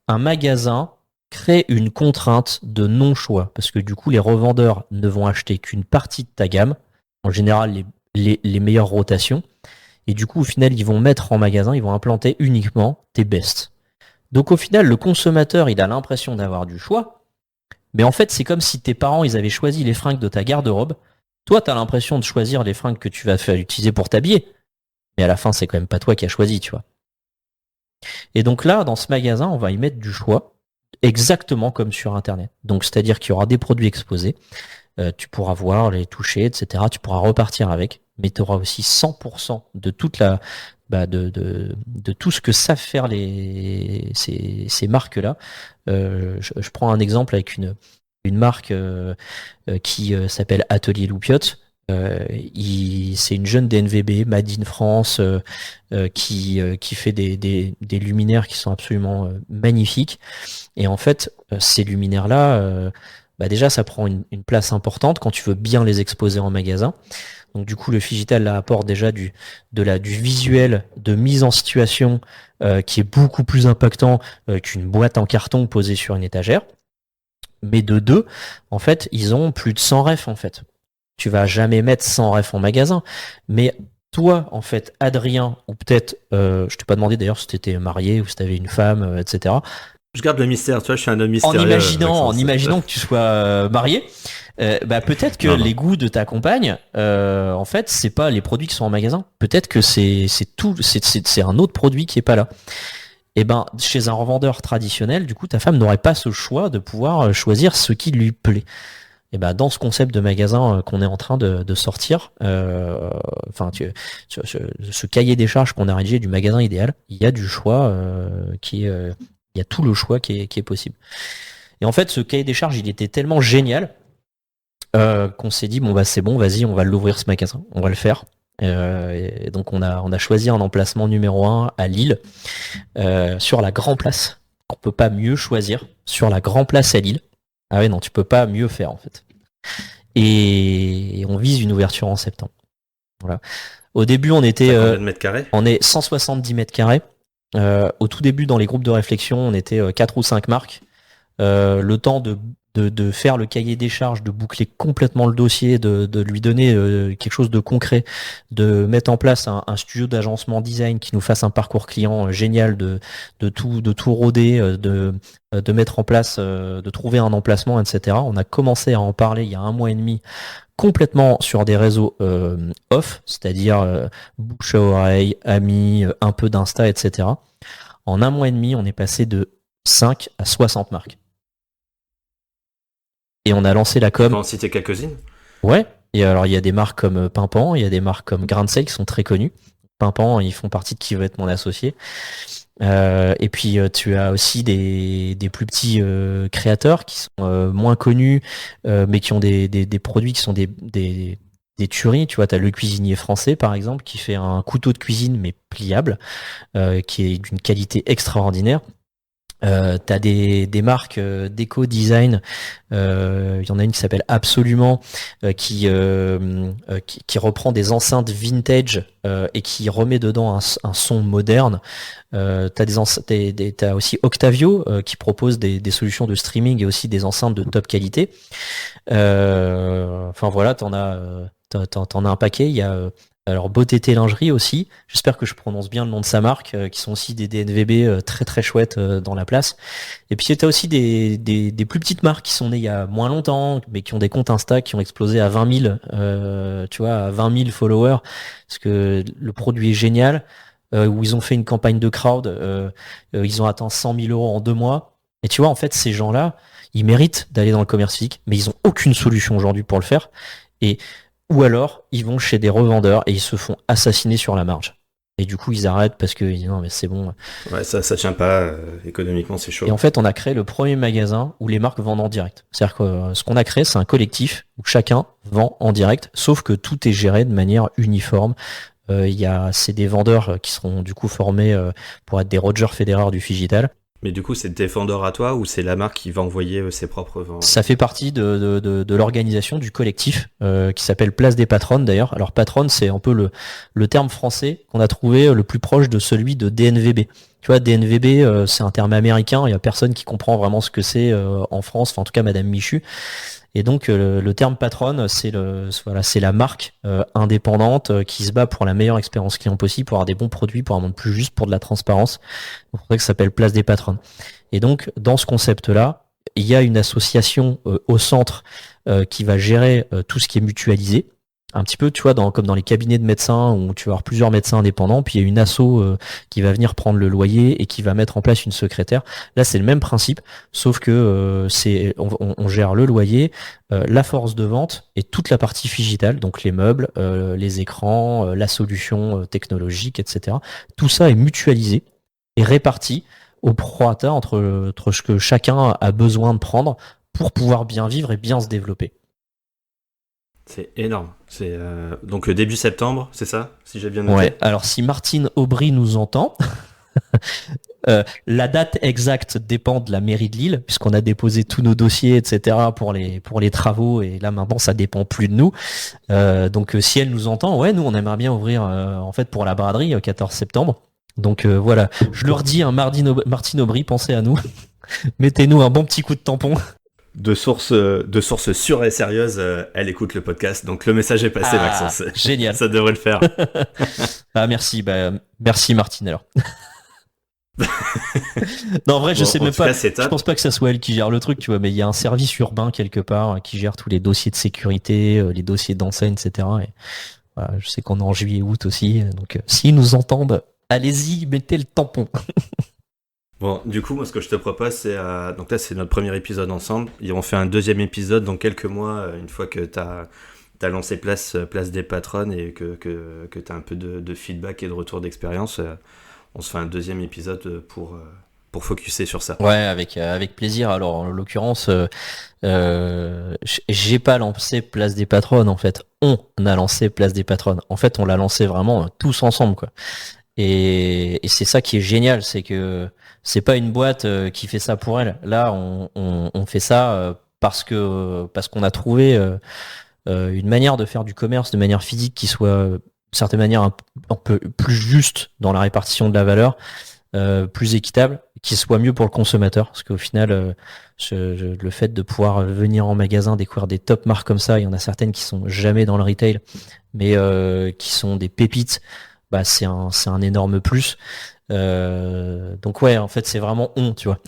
Un magasin crée une contrainte de non-choix, parce que du coup, les revendeurs ne vont acheter qu'une partie de ta gamme, en général les meilleures rotations, et du coup, au final, ils vont mettre en magasin, ils vont implanter uniquement tes bests. Donc au final, le consommateur, il a l'impression d'avoir du choix, mais en fait, c'est comme si tes parents, ils avaient choisi les fringues de ta garde-robe. Toi, tu as l'impression de choisir les fringues que tu vas faire utiliser pour t'habiller, mais à la fin, c'est quand même pas toi qui as choisi, tu vois. Et donc là, dans ce magasin, on va y mettre du choix, exactement comme sur Internet. Donc, c'est-à-dire qu'il y aura des produits exposés, tu pourras voir, les toucher, etc. Tu pourras repartir avec, mais tu auras aussi 100% de toute de tout ce que savent faire ces marques-là. Je prends un exemple avec une marque qui s'appelle Atelier Loupiote. C'est une jeune DNVB, Made in France, qui fait des luminaires qui sont absolument magnifiques. Et en fait, ces luminaires-là, déjà, ça prend une place importante quand tu veux bien les exposer en magasin. Donc du coup, le Figital là, apporte déjà du visuel, de mise en situation qui est beaucoup plus impactant qu'une boîte en carton posée sur une étagère. Mais de deux, en fait, ils ont plus de 100 refs en fait. Tu vas jamais mettre 100 refs en magasin. Mais toi, en fait, Adrien, ou peut-être, je t'ai pas demandé d'ailleurs si t'étais marié ou si t'avais une femme, etc. Je garde le mystère, tu vois, je suis un homme mystérieux. En imaginant que tu sois marié, peut-être que les goûts de ta compagne, en fait, c'est pas les produits qui sont en magasin. Peut-être que c'est un autre produit qui est pas là. Et chez un revendeur traditionnel, du coup, ta femme n'aurait pas ce choix de pouvoir choisir ce qui lui plaît. Et dans ce concept de magasin qu'on est en train de sortir, ce cahier des charges qu'on a rédigé du magasin idéal, il y a du choix il y a tout le choix qui est possible. Et en fait, ce cahier des charges, il était tellement génial qu'on s'est dit c'est bon, vas-y, on va l'ouvrir ce magasin, on va le faire. Et donc on a choisi un emplacement numéro 1 à Lille, sur la Grand Place. On peut pas mieux choisir, sur la Grand Place à Lille. Ah ouais, non, tu peux pas mieux faire en fait. Et on vise une ouverture en septembre. Voilà. Au début, on était combien de mètres carrés ? On est 170 mètres carrés. Au tout début, dans les groupes de réflexion, on était 4 ou 5 marques. Le temps de faire le cahier des charges, de boucler complètement le dossier, de lui donner quelque chose de concret, de mettre en place un studio d'agencement design qui nous fasse un parcours client génial, de tout roder, de mettre en place, de trouver un emplacement, etc. On a commencé à en parler il y a 1 mois et demi, complètement sur des réseaux off, c'est-à-dire bouche à oreille, amis, un peu d'Insta, etc. En 1 mois et demi, on est passé de 5 à 60 marques. Et on a lancé la com. Tu peux en citer quelques-unes ? Ouais. Et alors, il y a des marques comme Pimpan, il y a des marques comme Grain de Sel qui sont très connues. Pimpan, ils font partie de qui veut être mon associé. Et puis, tu as aussi des plus petits créateurs qui sont moins connus, mais qui ont des produits qui sont des tueries. Tu vois, tu as Le Cuisinier Français, par exemple, qui fait un couteau de cuisine, mais pliable, qui est d'une qualité extraordinaire. T'as des marques d'éco-design, il y en a une qui s'appelle Absolument, qui reprend des enceintes vintage et qui remet dedans un son moderne. T'as aussi Octavio qui propose des solutions de streaming et aussi des enceintes de top qualité. Enfin voilà, t'en as un paquet. Il y a alors BoTT Lingerie aussi, j'espère que je prononce bien le nom de sa marque, qui sont aussi des DNVB très très chouettes dans la place. Et puis t'as aussi des plus petites marques qui sont nées il y a moins longtemps, mais qui ont des comptes Insta qui ont explosé à 20 000, tu vois, à 20 000 followers, parce que le produit est génial, où ils ont fait une campagne de crowd, ils ont atteint 100 000 euros en 2 mois. Et tu vois, en fait, ces gens-là, ils méritent d'aller dans le commerce physique, mais ils ont aucune solution aujourd'hui pour le faire. Ou alors, ils vont chez des revendeurs et ils se font assassiner sur la marge. Et du coup, ils arrêtent parce que non, mais c'est bon. Ouais, ça tient pas, économiquement, c'est chaud. Et en fait, on a créé le premier magasin où les marques vendent en direct. C'est-à-dire que ce qu'on a créé, c'est un collectif où chacun vend en direct, sauf que tout est géré de manière uniforme. C'est des vendeurs qui seront du coup formés pour être des Roger Federer du Figital. Mais du coup, c'est des vendeurs à toi ou c'est la marque qui va envoyer ses propres ventes ? Ça fait partie de l'organisation du collectif qui s'appelle Place des Patronnes d'ailleurs. Alors patronne, c'est un peu le terme français qu'on a trouvé le plus proche de celui de DNVB. Tu vois, DNVB, c'est un terme américain. Il y a personne qui comprend vraiment ce que c'est en France. Enfin, en tout cas, Madame Michu. Et donc le terme patronne, c'est la marque indépendante qui se bat pour la meilleure expérience client possible, pour avoir des bons produits, pour un monde plus juste, pour de la transparence. C'est pour ça que ça s'appelle Place des Patronnes. Et donc dans ce concept-là, il y a une association au centre qui va gérer tout ce qui est mutualisé, un petit peu, tu vois, comme dans les cabinets de médecins où tu vas avoir plusieurs médecins indépendants, puis il y a une asso qui va venir prendre le loyer et qui va mettre en place une secrétaire. Là, c'est le même principe, sauf que on gère le loyer, la force de vente et toute la partie digitale, donc les meubles, les écrans, la solution technologique, etc. Tout ça est mutualisé et réparti au prorata entre ce que chacun a besoin de prendre pour pouvoir bien vivre et bien se développer. C'est énorme. C'est donc début septembre, c'est ça, si j'ai bien noté. Ouais. Alors si Martine Aubry nous entend, la date exacte dépend de la mairie de Lille, puisqu'on a déposé tous nos dossiers, etc. pour les travaux, et là maintenant ça dépend plus de nous. Donc si elle nous entend, ouais, nous on aimerait bien ouvrir en fait pour la braderie 14 septembre. Donc voilà, je leur dis, Martine Aubry, pensez à nous. Mettez-nous un bon petit coup de tampon. De sources sûres et sérieuses, elle écoute le podcast, donc le message est passé, Maxence. Génial. Ça devrait le faire. Merci Martine alors. Non, en vrai, je sais même pas. Je pense pas que ça soit elle qui gère le truc, tu vois, mais il y a un service urbain quelque part qui gère tous les dossiers de sécurité, les dossiers d'enseigne, etc. Et voilà, je sais qu'on est en juillet-août aussi, donc s'ils nous entendent, allez-y, mettez le tampon. Bon, du coup, moi, ce que je te propose, c'est... donc là, c'est notre premier épisode ensemble. On fait un deuxième épisode dans quelques mois, une fois que t'as lancé Place des Patronnes et que t'as un peu de feedback et de retour d'expérience. On se fait un deuxième épisode pour focusser sur ça. Ouais, avec plaisir. Alors, en l'occurrence, j'ai pas lancé Place des Patronnes, en fait. On a lancé Place des Patronnes. En fait, on l'a lancé vraiment tous ensemble, quoi. Et c'est ça qui est génial, c'est que c'est pas une boîte qui fait ça pour elle. Là, on fait ça parce qu'on a trouvé une manière de faire du commerce de manière physique qui soit, d'une certaine manière, un peu plus juste dans la répartition de la valeur, plus équitable, qui soit mieux pour le consommateur. Parce qu'au final, le fait de pouvoir venir en magasin, découvrir des top marques comme ça, il y en a certaines qui sont jamais dans le retail, mais qui sont des pépites. Bah c'est un énorme plus. Donc ouais, en fait c'est vraiment tu vois.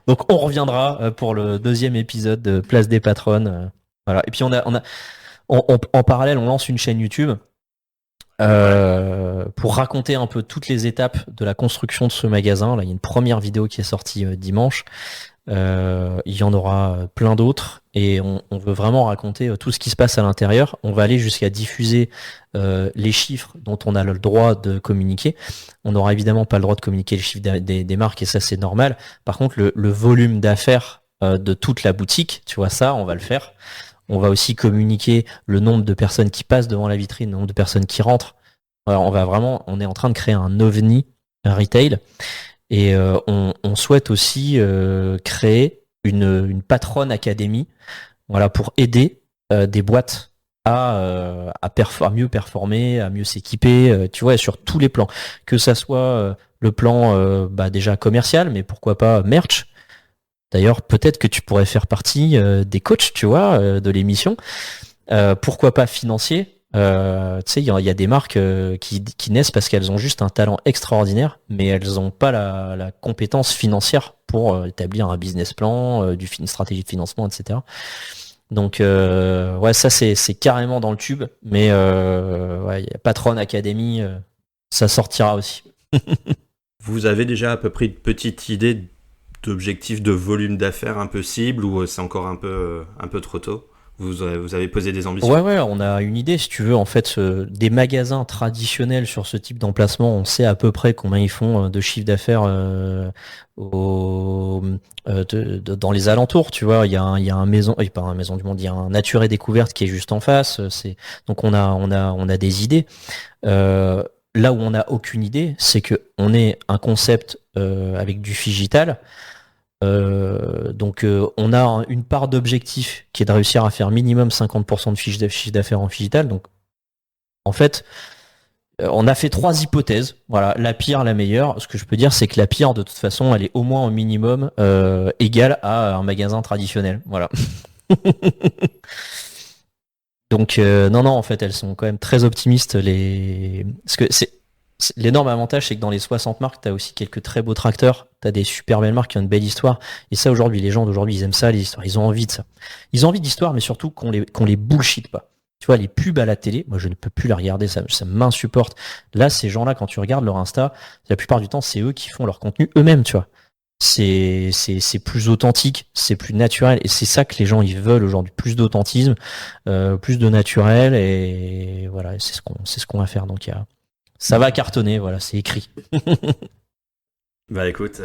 Donc on reviendra pour le deuxième épisode de Place des Patronnes. Voilà. Et puis en parallèle on lance une chaîne YouTube pour raconter un peu toutes les étapes de la construction de ce magasin. Là il y a une première vidéo qui est sortie dimanche. Il y en aura plein d'autres et on veut vraiment raconter tout ce qui se passe à l'intérieur. On va aller jusqu'à diffuser les chiffres dont on a le droit de communiquer. On n'aura évidemment pas le droit de communiquer les chiffres des marques et ça c'est normal. Par contre le volume d'affaires de toute la boutique, tu vois, ça on va le faire. On va aussi communiquer le nombre de personnes qui passent devant la vitrine, le nombre de personnes qui rentrent. Alors, on est en train de créer un ovni, un retail. Et on souhaite aussi créer une patronne académie, voilà, pour aider des boîtes à mieux performer, à mieux s'équiper, tu vois, sur tous les plans. Que ça soit le plan déjà commercial, mais pourquoi pas merch. D'ailleurs, peut-être que tu pourrais faire partie des coachs, tu vois, de l'émission. Pourquoi pas financier. Tu sais, il y a des marques qui naissent parce qu'elles ont juste un talent extraordinaire, mais elles n'ont pas la compétence financière pour établir un business plan, une stratégie de financement, etc. Donc ouais, ça c'est carrément dans le tube, mais ouais, y a Patron Academy, ça sortira aussi. Vous avez déjà à peu près une petite idée d'objectif de volume d'affaires un peu cible ou c'est encore un peu trop tôt? Vous avez posé des ambitions? Ouais, on a une idée, si tu veux. En fait, des magasins traditionnels sur ce type d'emplacement, on sait à peu près combien ils font de chiffre d'affaires dans les alentours. Tu vois, il y a un maison, pas un maison du monde, il y a un Nature et Découverte qui est juste en face. Donc on a des idées. Là où on n'a aucune idée, c'est que on est un concept avec du phygital. Donc on a une part d'objectif qui est de réussir à faire minimum 50% de chiffre d'affaires en phygital. Donc en fait on a fait 3 hypothèses, voilà, la pire, la meilleure. Ce que je peux dire c'est que la pire de toute façon elle est au moins au minimum égale à un magasin traditionnel, voilà. Donc non en fait elles sont quand même très optimistes parce que l'énorme avantage, c'est que dans les 60 marques, t'as aussi quelques très beaux tracteurs, t'as des super belles marques qui ont une belle histoire. Et ça, aujourd'hui, les gens d'aujourd'hui, ils aiment ça, les histoires. Ils ont envie de ça. Ils ont envie d'histoire, mais surtout qu'on les bullshit pas. Tu vois, les pubs à la télé, moi je ne peux plus la regarder, ça m'insupporte. Là, ces gens-là, quand tu regardes leur Insta, la plupart du temps, c'est eux qui font leur contenu eux-mêmes, tu vois. C'est plus authentique, c'est plus naturel, et c'est ça que les gens ils veulent aujourd'hui, plus d'authentisme, plus de naturel, et voilà, c'est ce qu'on va faire. Donc ça va cartonner, voilà, c'est écrit. Bah écoute,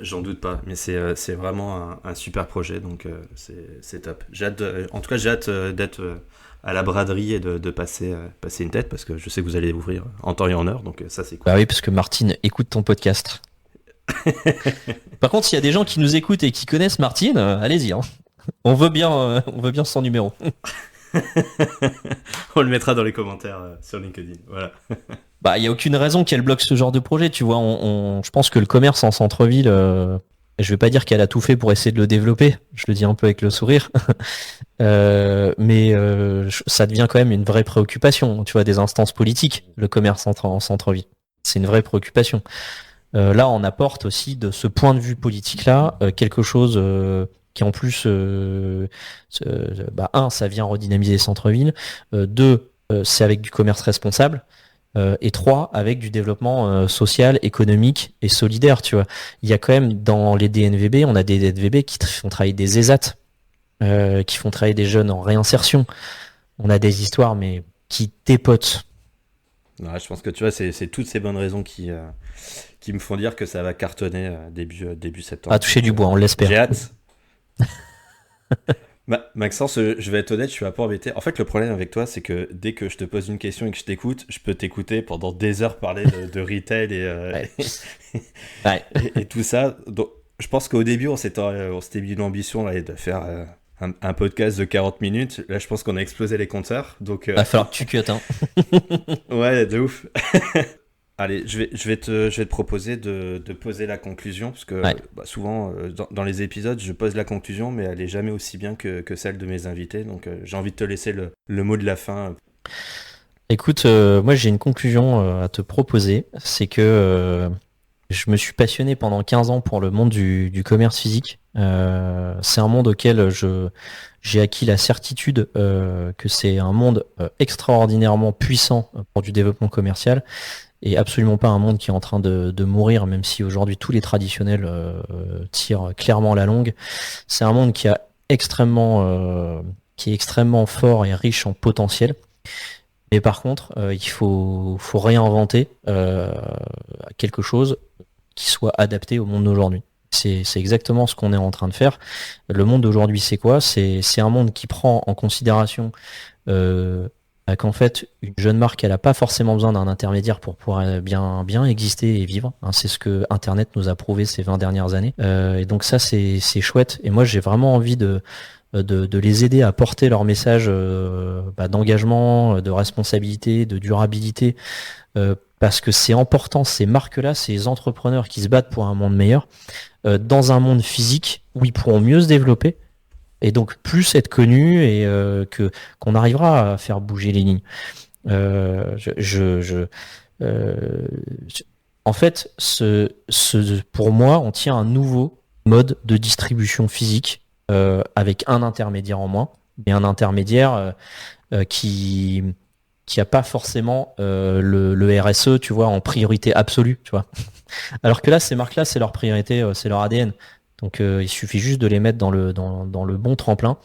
j'en doute pas, mais c'est vraiment un super projet, donc c'est top. En tout cas, j'ai hâte d'être à la braderie et de passer une tête, parce que je sais que vous allez ouvrir en temps et en heure, donc ça c'est cool. Bah oui, parce que Martine écoute ton podcast. Par contre, s'il y a des gens qui nous écoutent et qui connaissent Martine, allez-y, hein. On veut bien son numéro. On le mettra dans les commentaires sur LinkedIn, voilà. Bah, il y a aucune raison qu'elle bloque ce genre de projet, tu vois. Je pense que le commerce en centre-ville, je vais pas dire qu'elle a tout fait pour essayer de le développer. Je le dis un peu avec le sourire, mais ça devient quand même une vraie préoccupation, tu vois, des instances politiques, le commerce en centre-ville. C'est une vraie préoccupation. Là, on apporte aussi de ce point de vue politique-là quelque chose qui en plus, ça vient redynamiser les centres-villes. Deux, c'est avec du commerce responsable. Et trois, avec du développement social, économique et solidaire, tu vois. Il y a quand même dans les DNVB, on a des DNVB qui font travailler des ESAT, qui font travailler des jeunes en réinsertion. On a des histoires, mais qui dépotent. Ouais, je pense que tu vois, c'est toutes ces bonnes raisons qui me font dire que ça va cartonner début septembre. À toucher du bois, on l'espère. J'ai hâte. Maxence, je vais être honnête, je suis un peu embêté. En fait, le problème avec toi, c'est que dès que je te pose une question et que je t'écoute, je peux t'écouter pendant des heures parler de retail Ouais. et tout ça. Donc, je pense qu'au début, on s'était mis une ambition là, de faire un podcast de 40 minutes. Là, je pense qu'on a explosé les compteurs. Donc, Va falloir que tu cut, hein. ouais, de ouf. Allez, je vais te proposer de poser la conclusion, parce que Ouais. souvent, dans les épisodes, je pose la conclusion, mais elle est jamais aussi bien que celle de mes invités. Donc, j'ai envie de te laisser le mot de la fin. Écoute, moi j'ai une conclusion à te proposer, c'est que je me suis passionné pendant 15 ans pour le monde du commerce physique. C'est un monde auquel j'ai acquis la certitude que c'est un monde extraordinairement puissant pour du développement commercial, et absolument pas un monde qui est en train de mourir, même si aujourd'hui tous les traditionnels tirent clairement la longue. C'est un monde qui est extrêmement fort et riche en potentiel. Mais par contre, il faut réinventer quelque chose qui soit adapté au monde d'aujourd'hui. C'est exactement ce qu'on est en train de faire. Le monde d'aujourd'hui, c'est quoi ? C'est un monde qui prend en considération qu'en fait, une jeune marque, elle n'a pas forcément besoin d'un intermédiaire pour pouvoir bien exister et vivre. Hein, c'est ce que Internet nous a prouvé ces 20 dernières années. Et donc ça, c'est chouette. Et moi, j'ai vraiment envie de les aider à porter leur message d'engagement, de responsabilité, de durabilité, parce que c'est important, ces marques-là, ces entrepreneurs qui se battent pour un monde meilleur, dans un monde physique où ils pourront mieux se développer, et donc plus être connus, et qu'on arrivera à faire bouger les lignes. En fait, pour moi, on tient un nouveau mode de distribution physique avec un intermédiaire en moins, mais un intermédiaire qui a pas forcément le RSE, tu vois, en priorité absolue, tu vois. Alors que là, ces marques-là, c'est leur priorité, c'est leur ADN. Donc il suffit juste de les mettre dans le bon tremplin,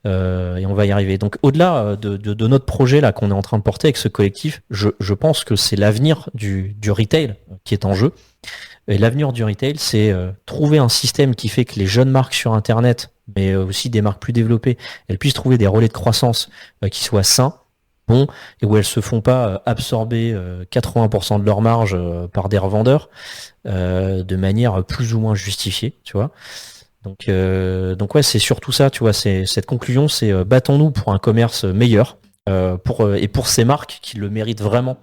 et on va y arriver. Donc au-delà de notre projet là qu'on est en train de porter avec ce collectif, je pense que c'est l'avenir du retail qui est en jeu. Et l'avenir du retail, c'est trouver un système qui fait que les jeunes marques sur Internet, mais aussi des marques plus développées, elles puissent trouver des relais de croissance qui soient sains, bons, et où elles se font pas absorber 80% de leur marge par des revendeurs de manière plus ou moins justifiée, tu vois. Donc ouais, c'est surtout ça, tu vois. C'est cette conclusion, c'est battons-nous pour un commerce meilleur, et pour ces marques qui le méritent vraiment.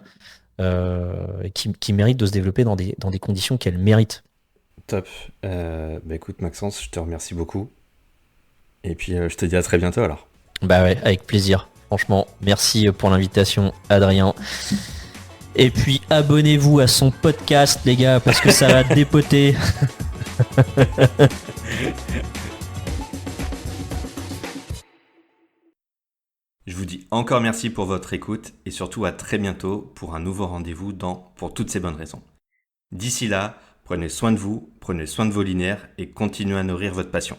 Qui méritent de se développer dans des conditions qu'elles méritent. Top. Écoute Maxence, je te remercie beaucoup. Et puis je te dis à très bientôt alors. Bah ouais, avec plaisir. Franchement, merci pour l'invitation, Adrien. Et puis abonnez-vous à son podcast, les gars, parce que ça va dépoter. Je vous dis encore merci pour votre écoute et surtout à très bientôt pour un nouveau rendez-vous dans Pour toutes ces bonnes raisons. D'ici là, prenez soin de vous, prenez soin de vos linéaires et continuez à nourrir votre passion.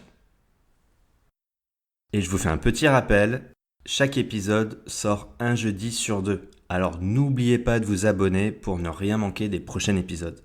Et je vous fais un petit rappel, chaque épisode sort un jeudi sur 2. Alors n'oubliez pas de vous abonner pour ne rien manquer des prochains épisodes.